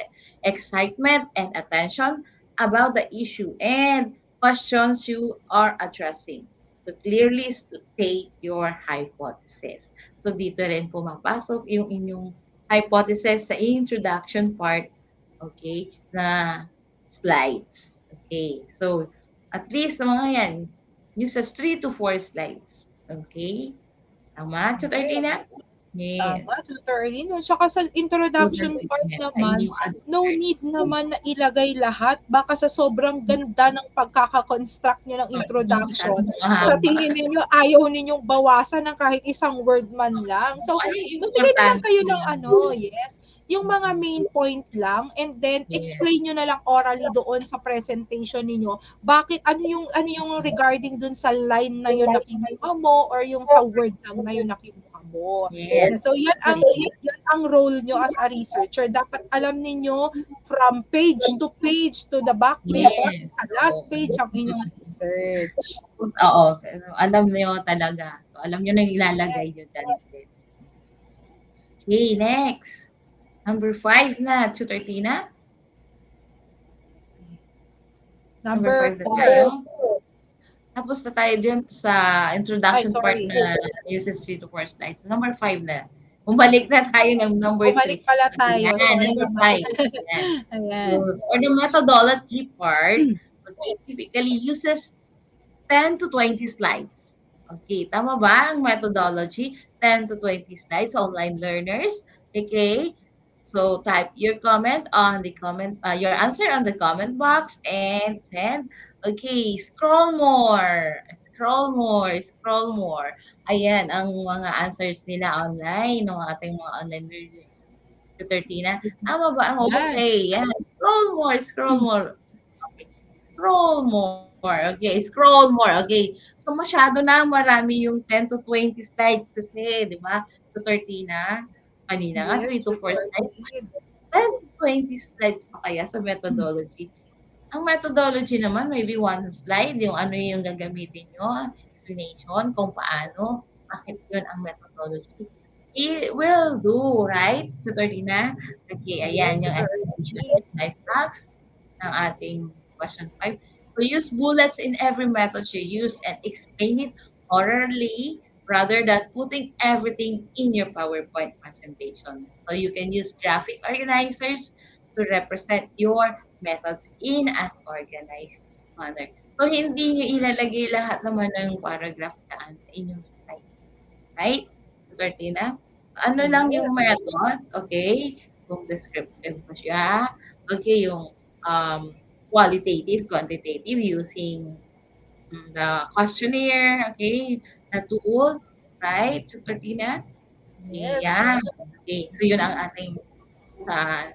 excitement, and attention about the issue and questions you are addressing. So clearly state your hypothesis. So dito rin pumapasok yung inyong hypothesis sa introduction part, okay, na slides. Okay, so at least sa mga yan, uses 3 to 4 slides. Okay? Tama, Tutor Yes. Tina? Yes. Tama, Tutor Arlene. Tsaka sa Student introduction part agreement sa naman, inyong no answer. need naman na ilagay lahat. Baka sa sobrang ganda ng pagkakakonstruct niyo ng introduction, Masyadong sa mahaba. tingin ninyo ayaw ninyong bawasan ng kahit isang word man lang. So, Ay, magbigay na lang importante kayo ng yan. yes, yung mga main point lang, and then Yes. explain nyo na lang orally doon sa presentation ninyo. Bakit, ano yung regarding dun sa line na yun na kinuha mo or yung sa word lang na yun na kinuha mo. Yes. So yan ang role nyo as a researcher. Dapat alam ninyo from page to the back page, Yes. sa last page ang inyong research. Oo, alam niyo talaga. So, alam niyo na ilalagay niyo dyan. Okay, next. Number 5 na, Tutor Tina. Number 5 na 4. tayo. Tapos na tayo dun sa introduction Ay, part sorry. na uses 3 to 4 slides. Number 5 na. Bumalik na tayo ng number 3. Bumalik pala tayo. Ayan, Sorry number naman. 5. Ayan. Ayan. So, for the methodology part, okay, typically uses 10 to 20 slides. Okay, tama ba ang methodology? 10 to 20 slides, online learners. Okay, so type your comment on the your answer on the comment box and send. Okay, scroll more, scroll more, scroll more. Ayan ang mga answers nila online ng ating mga online learners. Tutor Tina, tama ba? Yan. Okay, yan. Scroll more, scroll more. Okay. Scroll more. Okay, scroll more. Okay. So, masyado na marami yung 10 to 20 slides kasi, di ba? Tutor Tina, kanina nga, Yes, 3 to 4 Tutor slides. Arlene. 10 to 20 slides pa kaya sa methodology? Ang methodology naman, maybe one slide, yung ano yung gagamitin nyo, explanation, kung paano, bakit yun ang methodology. It will do, right? Tutor Dina? Okay, ayan Yes, yung Tutor explanation Arlene. with life hacks ng ating question 5. So use bullets in every method you use and explain it orally rather than putting everything in your PowerPoint presentation. So you can use graphic organizers to represent your methods in an organized manner. So, hindi niyo ilalagay lahat naman ng paragraph dyan sa inyong slide. Right? Tutor Tina? Ano lang Yes. yung method, okay? Kung descriptive pa siya. Okay, yung qualitative, quantitative using the questionnaire, okay? The tool, right? Tutor Tina? Yes, Yeah. correct. Okay, so yun ang ating sa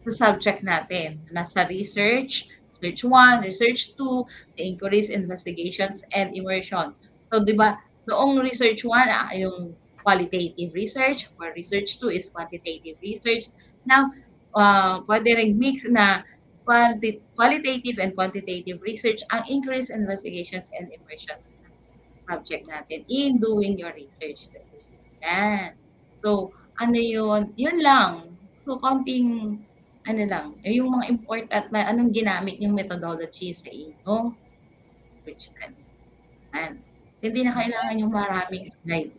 sa subject natin. Nasa research, research 1, research 2, sa inquiries, investigations, and immersion. So, di ba, noong research 1, yung qualitative research, or research 2 is quantitative research. Now, pwede rin mix na qualitative and quantitative research ang inquiries, investigations, and immersions subject natin in doing your research today. Yan. So, ano yun? Yun lang. So, konting, ano lang, yung mga important na anong ginamit yung methodology sa inyong research study. Yan. Hindi na kailangan yung maraming slide.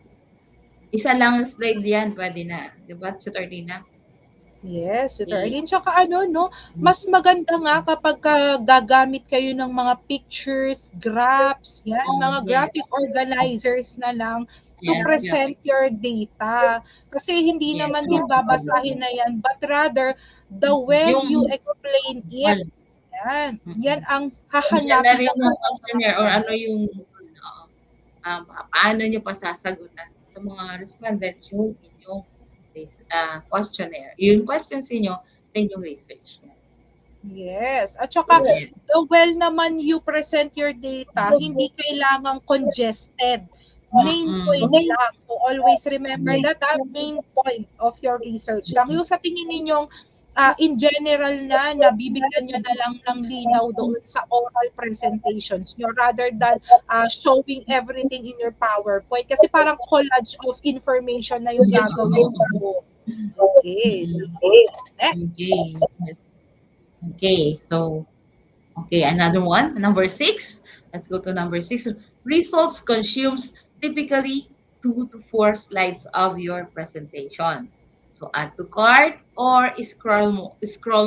Isa lang slide yan, pwede na. Diba, Tutor Lina? Yes, Tutor Okay. Arlene. Tsaka ano, no, mas maganda nga kapag gagamit kayo ng mga pictures, graphs, yan, mga Yes. graphic organizers na lang to Yes, present graphic. your data. Kasi hindi Yes, naman din yes. babasahin na yan, but rather, the way Yung, you explain it, well, yan ang nandiyan na hahanapin rin ng yung mga questionnaire or ano yung, paano nyo pa sasagutan sa mga respondents yung inyong questionnaire. Yung questions niyo sa inyong research. Yes. At saka, Yes. the well naman you present your data, hindi kailangang congested. Main point Mm-mm. lang. So, always remember Yes. that main point of your research lang. Yung sa tingin ninyong in general na nabibigyan nyo na lang ng linaw doon sa oral presentations nyo rather than showing everything in your PowerPoint. Kasi parang collage of information na yung gagawin mo. Okay. So, next. Okay. Yes. Okay. So, okay, another one. Number 6. Let's go to number 6. Results consumes typically 2 to 4 slides of your presentation. So add to cart or scroll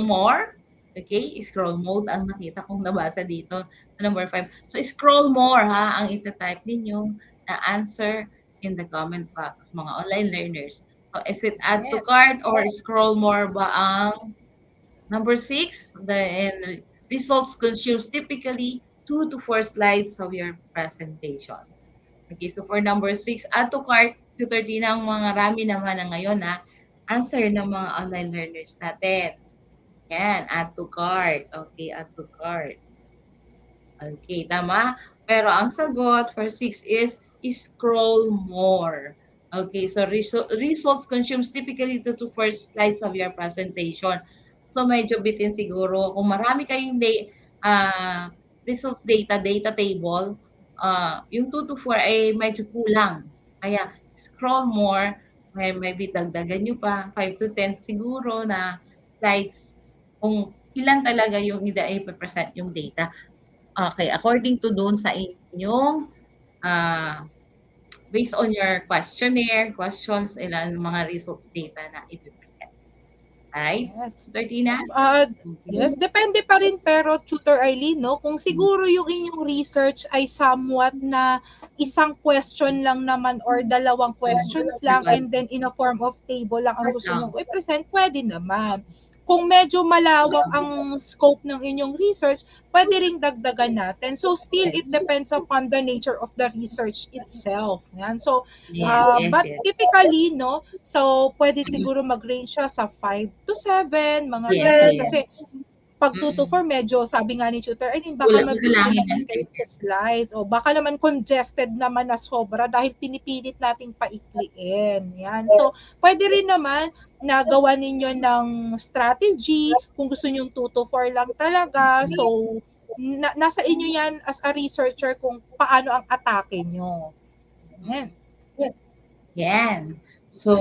more. Okay, scroll mode ang nakita kong nabasa dito. Number 5. So scroll more ha ang ita-type ninyo na answer in the comment box mga online learners. So is it add to Yes. cart or scroll more ba ang number 6, the results consumes typically 2 to 4 slides of your presentation. Okay, so for number 6, add to cart, tutor din ang mga rami naman na ngayon na answer ng mga online learners natin. Yan, add to cart. Okay, add to cart. Okay, tama. Pero ang sagot for 6 is scroll more. Okay, so results consumes typically 2 to 4 slides of your presentation. So medyo bitin siguro. Kung marami kayong results data table, yung 2 to 4 ay medyo kulang. Kaya scroll more, maybe dagdagan nyo pa, 5 to 10 siguro na slides kung ilan talaga yung i-present yung data. Okay, according to doon sa inyong, ah, based on your questionnaire, questions, ilan mga results data na ipe-present. Alright? Yes. Tutor Tina? Yes, depende pa rin pero Tutor Arlene, no? Kung siguro yung inyong research ay somewhat na isang question lang naman or dalawang questions lang and then in a form of table lang ang gusto nyong i-present, pwede naman. Kung medyo malawak ang scope ng inyong research, pwede ring dagdagan natin. So still, it depends upon the nature of the research itself. Yan. So, but typically, no, so pwede siguro mag-range siya sa 5 to 7, mga ganyan. Kasi pag 2 to 4, medyo sabi nga ni Tutor Eileen, baka mabitin naman kayo sa slides o baka naman congested naman na sobra dahil pinipilit nating paikliin. Yan. So, pwede rin naman na gawa ninyo ng strategy kung gusto nyong 2 to 4 lang talaga. So, nasa inyo yan as a researcher kung paano ang atake nyo. Yan. Yan. So,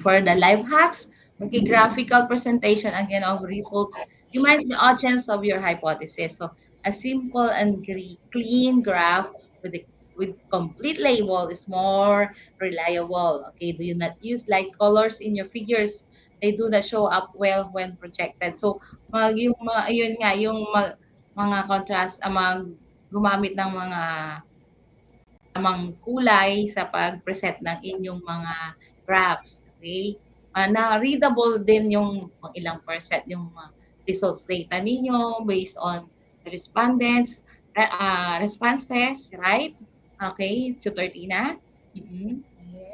for the life hacks, okay, graphical presentation again of results reminds the audience of your hypothesis. So, a simple and clean graph with complete label is more reliable. Okay, do you not use light colors in your figures they do not show up well when projected. So, yun nga, yung mga contrast, gumamit ng mga tamang kulay sa pag-present ng inyong mga graphs, okay? Na readable din yung ilang percent yung results data ninyo based on the responses, right? Okay, Tutor Tina? Mm-hmm.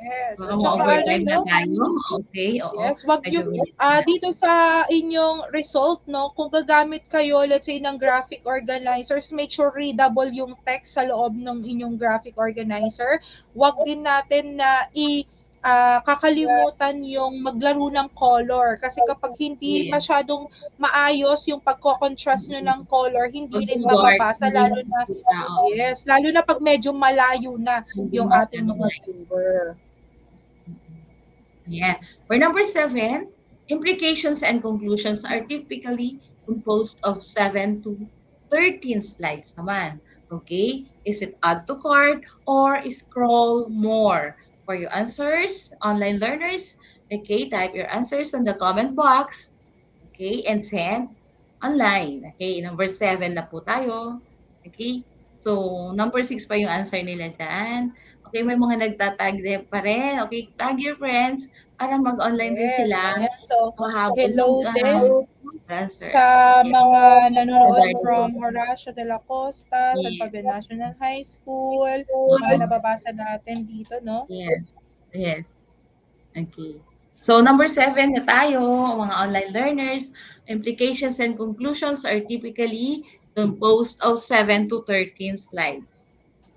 Yes. Baka At saka ano, ma-overtime na no? tayo. Okay, oo. Yes, wag Medyo yung bilis na. dito sa inyong result, no, kung gagamit kayo, let's say, ng graphic organizers, make sure readable yung text sa loob ng inyong graphic organizer. Wag din natin na kakalimutan yung maglaro ng color. Kasi kapag hindi Yes. masyadong maayos yung pagko-contrast nyo ng color, hindi Pag rin too dark, mababasa, hindi lalo na, makikita. Oo. yes, lalo na pag medyo malayo na Hindi yung ating masyadong mga viewer. yeah. For number 7, implications and conclusions are typically composed of 7 to 13 slides naman. Okay? Is it add to cart or scroll more? For your answers, online learners, okay, type your answers in the comment box. Okay? And send online. Okay? Number 7 na po tayo. Okay? So, number 6 pa yung answer nila dyan. Okay, may mga nagtatag din pa rin. Okay, tag your friends para mag-online din Yes, sila. ayan. So, So, habang hello din answer. sa Yes. mga nanonood Regarding. from Horacio de la Costa, San Yes. Fabian National High School, mga Oo. nababasa natin dito, no? Yes. Yes. Okay. So, number 7 na tayo, mga online learners. Implications and conclusions are typically composed of 7 to 13 slides.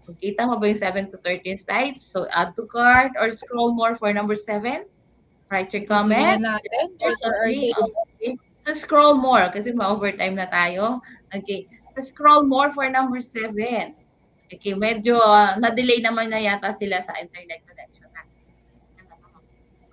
Okay, tama ba yung 7 to 13 slides? So, add to cart or scroll more for number 7. Write your comment. Bibigyan natin, Or Tutor something. Arlene. Okay. So, scroll more kasi ma-overtime na tayo. Okay. So, scroll more for number 7. Okay, medyo na-delay naman na yata sila sa internet connection natin.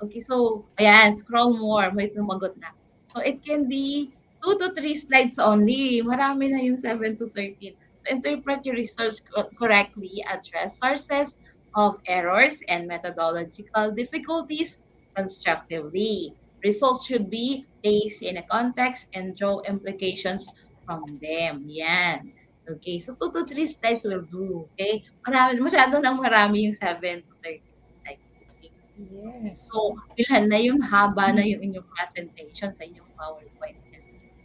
Okay, so, ayan, scroll more. May sumagot na. So, it can be 2 to 3 slides only. Marami na yung 7 to 13. To interpret your research correctly, address sources of errors and methodological difficulties constructively. Results should be placed in a context and draw implications from them. Yan. Okay, so 2 to 3 slides will do. Okay? Masyado nang marami yung 7 to 13 slides. Okay? Yes. So, bilhan na yun, haba na yung inyong presentation sa inyong PowerPoint.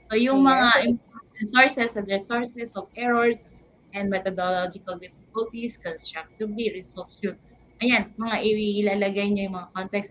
So, yung mga Yes. important sources, address sources of errors and methodological difficulties, constructively, results yun. Ayan, mga ilalagay niyo yung mga context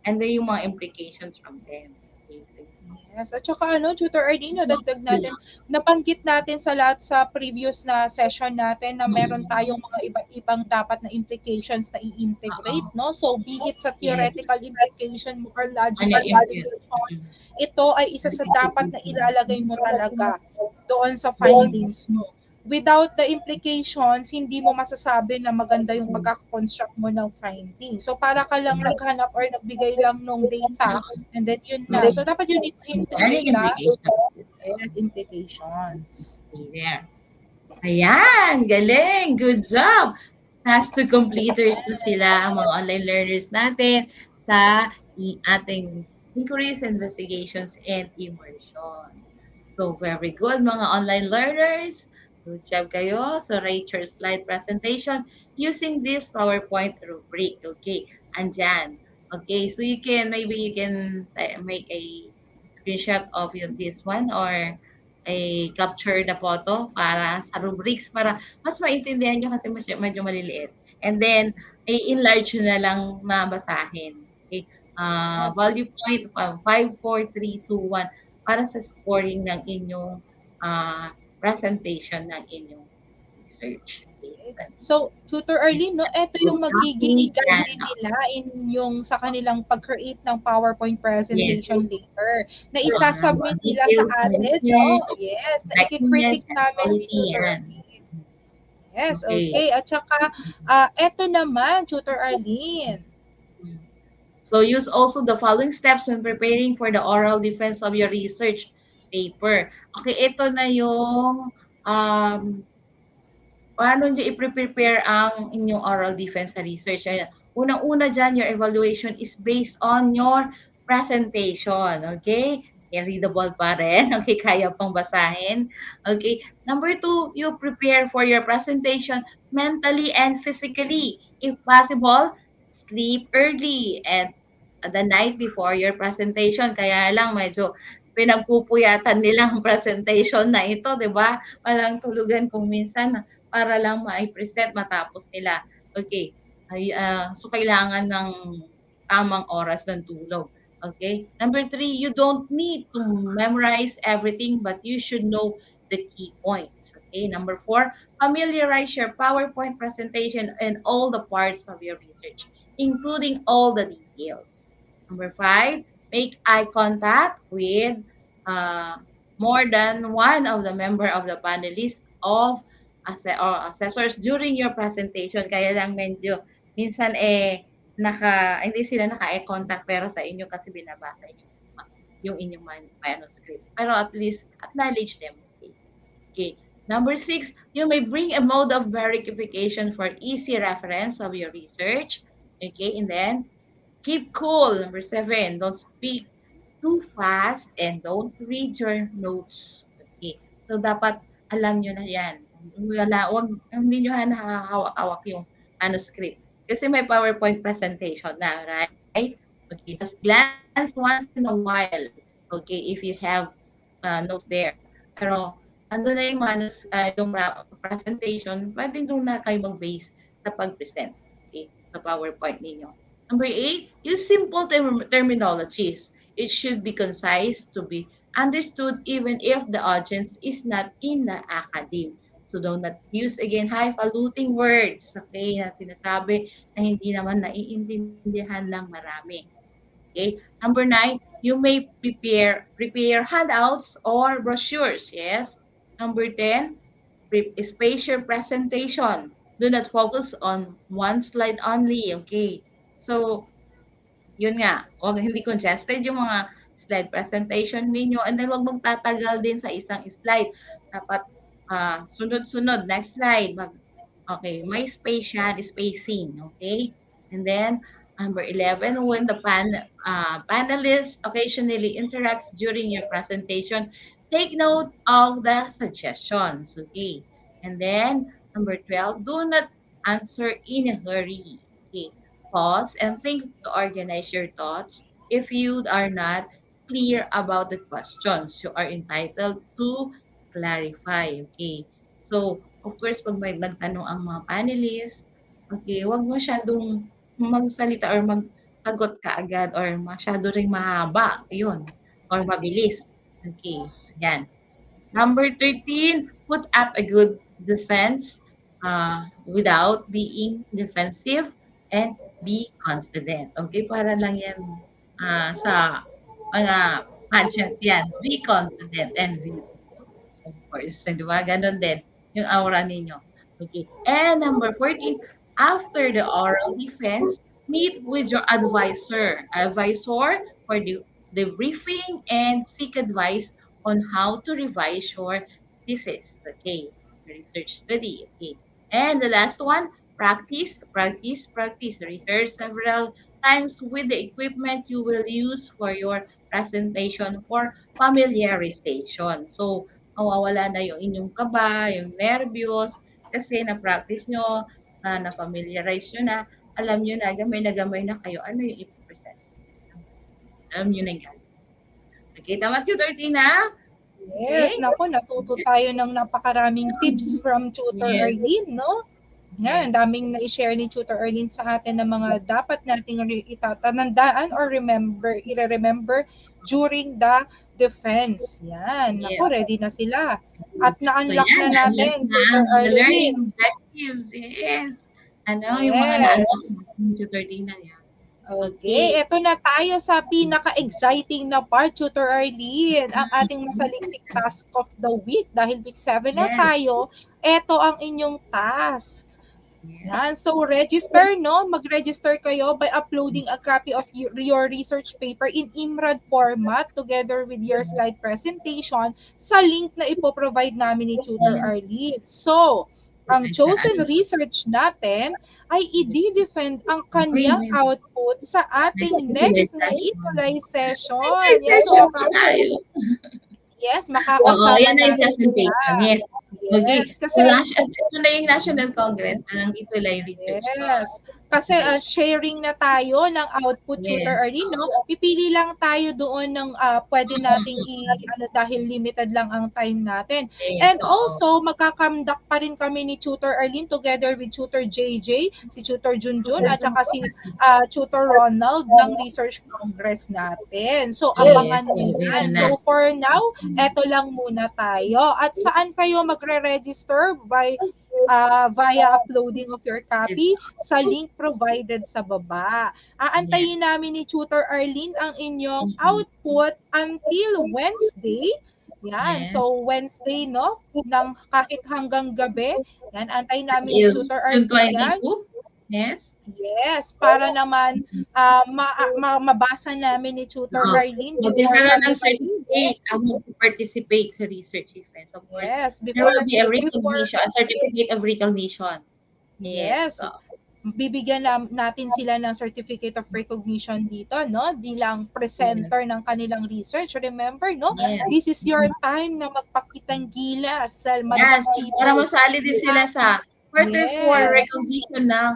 and then yung mga implications from them. Okay, so, Yes. At saka ano, Tutor Arlene, dagdag natin, nabanggit natin sa lahat sa previous na session natin na meron tayong mga iba't ibang dapat na implications na i-integrate, oo. no? So, be it sa Yes. theoretical implication mo or Ano logical yung implication, ito ay isa sa dapat na ilalagay mo talaga doon sa mm, findings mo. Without the implications, hindi mo masasabi na maganda yung pagkakakonstruct mo ng finding. So, para ka lang naghanap or nagbigay lang ng data, and then yun na. So, dapat you need to ano integrate yung the implications? implications. Okay, there. Ayan, galing. Good job. Task to completers na sila, ang mga online learners natin sa ating inquiries, investigations, and immersion. So, very good mga online learners. Good job kayo. So, rate your slide presentation using this PowerPoint rubric. Okay, andyan. Okay, so maybe you can make a screenshot of this one or capture the photo para sa rubrics para mas maintindihan nyo kasi medyo maliliit. And then, i-enlarge nyo na lang na basahin. Okay? Yes. Value point 5, 4, 3, 2, 1 para sa scoring ng inyong presentation ng inyong research. Okay? So, Tutor Arlene, no, ito yung magiging Yan. guide nila in yung sa kanilang pag-create ng PowerPoint Yes. presentation later na So, isasubmit nila sa details ng atin, no? research, Yes, na effectiveness, i-critic and namin ni quality. Tutor Yan. Arlene. Yes, Okay. okay. At saka, eto naman, Tutor Arlene. So use also the following steps when preparing for the oral defense of your research paper. Okay, ito na yung um, paano nyo i-prepare ang inyong oral defense sa research. Ayan. Unang-una dyan, your evaluation is based on your presentation. Okay? Readable pa rin. Okay, kaya pang basahin. Okay. Number two, you prepare for your presentation mentally and physically. If possible, sleep early and the night before your presentation. Kaya lang medyo pinagpupuyatan nilang presentation na ito, 'di ba? Walang tulugan kung minsan para lang mai-present matapos nila. Okay. So kailangan ng tamang oras ng tulog. Okay? Number three, you don't need to memorize everything, but you should know the key points. Okay? Number four, familiarize your PowerPoint presentation and all the parts of your research, including all the details. Number five, make eye contact with uh, more than one of the member of the panelists of or assessors during your presentation. Kaya lang medyo minsan hindi sila naka-eye contact pero sa inyo kasi binabasa yung inyong manuscript. Pero at least acknowledge them. Okay. Okay. Number six, you may bring a mode of verification for easy reference of your research. Okay, and then keep cool. Number seven, don't speak too fast and don't read your notes. Okay. So, dapat alam nyo na yan. Hindi nyo nakakahawak-hawak yung manuscript. Kasi may PowerPoint presentation na, right? Okay, just glance once in a while. Okay, if you have notes there. Pero, ando na yung presentation, pwede doon na kayo mag-base sa pag-present. Okay, sa PowerPoint ninyo. Number eight, use simple terminologies. It should be concise to be understood even if the audience is not in the academe. So do not use again highfalutin words, okay, na sinasabi na hindi naman naiintindihan ng marami. Okay? Number nine, you may prepare handouts or brochures. Yes. Number 10, space your presentation. Do not focus on one slide only. Okay. So, yun nga, hindi congested yung mga slide presentation ninyo and then wag magtatagal din sa isang slide. Dapat sunod-sunod, next slide. Okay, may space yan, spacing, okay? And then, number 11, when the panelists occasionally interacts during your presentation, take note of the suggestions, okay? And then, number 12, do not answer in a hurry, okay? Pause and think to organize your thoughts. If you are not clear about the questions, you are entitled to clarify. Okay. So, of course, pag may nagtanong ang mga panelists, okay, wag masyadong magsalita or magsagot ka agad or masyado ring mahaba, yun, or mabilis. Okay, yan. Number 13, put up a good defense without being defensive and be confident. Okay, para lang yan sa mga pageant yan. Be confident and readable. Of course, di ba? Ganon din yung aura ninyo. Okay. And number 14, after the oral defense, meet with your advisor for the briefing and seek advice on how to revise your thesis. Okay. Research study. Okay. And the last one, practice, practice, practice. Rehearse several times with the equipment you will use for your presentation for familiarization. So, mawawala na yung inyong kaba, yung nervyos, kasi na-practice nyo, na-familiarize nyo na, alam nyo na gamay na kayo, ano yung ipipresent. Alam nyo na yan. Okay, tama, Tutor Tina? Yes, Okay. naku, natuto tayo ng napakaraming tips from Tutor Yes. Arlene, no? Yan, daming na-share ni Tutor Arlene sa atin ng mga dapat nating itatandaan or i-remember during the defense. Yan, Yes. naku, ready na sila. At na-unlock So, yan, na natin, na Tutor ang mga learning Arlene. objectives. Yes. Ano, yung mga na-unlock ni Tutor Tina yan. Okay, eto na tayo sa pinaka-exciting na part, Tutor Arlene, ang ating masaliksik task of the week. Dahil week 7 na Yes. tayo, eto ang inyong task. Yes. Yan, so register, no? Mag-register kayo by uploading a copy of your research paper in IMRAD format together with your slide presentation sa link na ipoprovide namin ni Tutor Arlene. So, ang chosen research natin ay i-defend ang kanyang output sa ating next na ETUlay session. Yes, so Oo, makakasama yan na yung natin sila. presentation. Yes. Okay. Yes, So, kasi ito na yung National Congress ng ETUlay Research. yes. Kasi sharing na tayo ng output, Tutor Yes. Arlene, no? Pipili lang tayo doon ng pwede nating dahil limited lang ang time natin. Yes. And also, magkakamdak pa rin kami ni Tutor Arlene together with Tutor JJ, si Tutor Junjun, at saka si Tutor Ronald ng Research Congress natin. So, abangan nyo yan. So, for now, eto lang muna tayo. At saan kayo magre-register via uploading of your copy sa link provided sa baba. Aantayin namin ni Tutor Arlene ang inyong output until Wednesday. Yan. So, Wednesday, no? Kahit hanggang gabi. Yan. Antayin namin ni Tutor Arlene yan. Yes. Yes, para naman mabasa namin ni Tutor Arlene. Magkakaroon ng certificate ang participate sa research events. Of course, yes, there will be a recognition, a certificate of recognition. Yes. Bibigyan natin sila ng certificate of recognition dito, no? Bilang presenter ng kanilang research. Remember, no? This is your time na magpakitang gilas sa Yes, para masali din sila sa quarter 4 recognition ng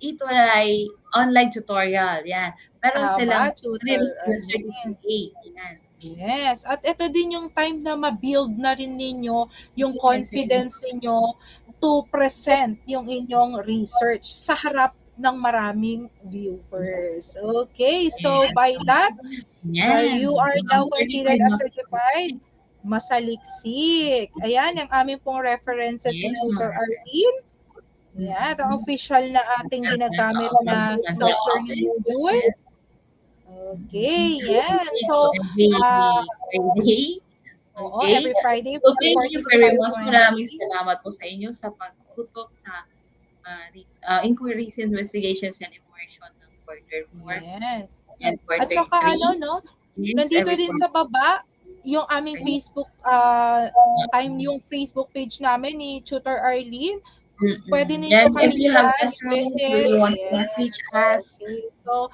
ETUlay online tutorial. Yan. Meron silang certificate. Yan. Yes. At ito din yung time na ma-build na rin ninyo yung confidence ninyo to present yung inyong research sa harap ng maraming viewers. Okay. So, by that, you are now considered as certified masaliksik. Ayan, ang aming pong references ni Tutor Arlene. Yeah, the official na ating ginagamit na self-learning module. Okay, yan. So, every Friday. So, thank you very much. Maraming salamat po sa inyo sa pagtutok sa inquiries, investigations, and immersion ng quarter 4. Yes. And quarter at saka 3. Nandito din sa baba, yung aming Facebook, yung Facebook page namin ni Tutor Arlene. Pwede ninyo kami if you have questions, you want to message us. Okay. So,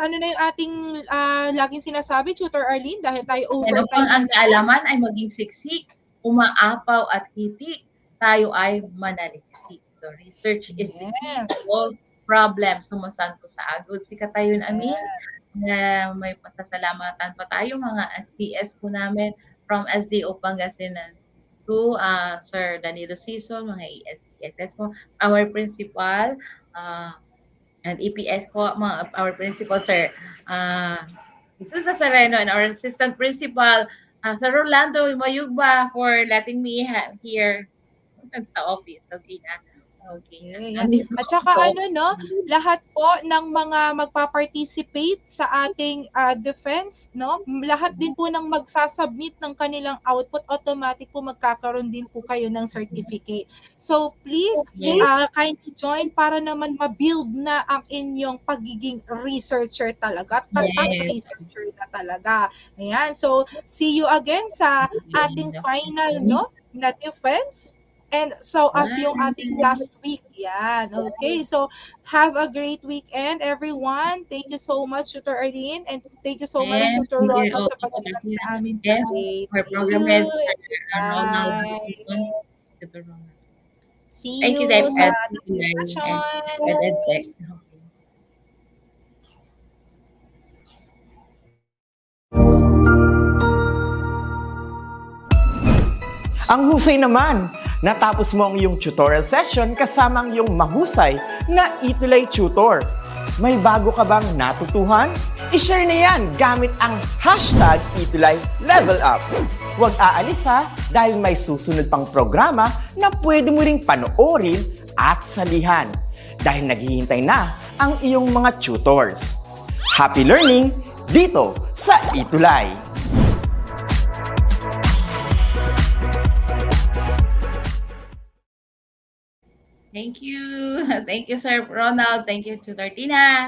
ano na yung ating laging sinasabi, Tutor Arlene, dahil tayo overtime. Upang ang kaalaman ay maging siksik, umaapaw at hitik, tayo ay manaliksik. So, research is the key to all problems. Sumasan ko sa agod. Si Katayon Amin, na may pasasalamatan pa tayo, mga SDS po namin from SDO Pangasinan to Sir Danilo Sison, mga ESDSS po, our principal, and EPS po, our principal, Sir Isusa Sereno, and our assistant principal, Sir Rolando Mayugba, for letting me here sa office. Okay na. Okay. At saka lahat po ng mga magpa-participate sa ating defense, no? Lahat din po ng magsasubmit ng kanilang output, automatic po magkakaroon din po kayo ng certificate. So please, kindly join para naman ma-build na ang inyong pagiging researcher talaga, researcher na talaga. Ayan. So see you again sa ating final na defense. And so, as yung ating last week, yan. Okay, so have a great weekend, everyone. Thank you so much, Tutor Arlene, and thank you so much, Tutor Ronald, sa pagdating sa amin today. Our program head, See you sa ating session. Ang husay naman! Natapos mo ang iyong tutorial session kasama ang iyong mahusay na ETUlay tutor. May bago ka bang natutuhan? I-share na yan gamit ang hashtag #ETUlayLevelUp. Huwag aalis dahil may susunod pang programa na pwede mo ring panoorin at salihan dahil naghihintay na ang iyong mga tutors. Happy learning dito sa ETUlay! Thank you. Thank you, Sir Ronald. Thank you, Tutor Tina.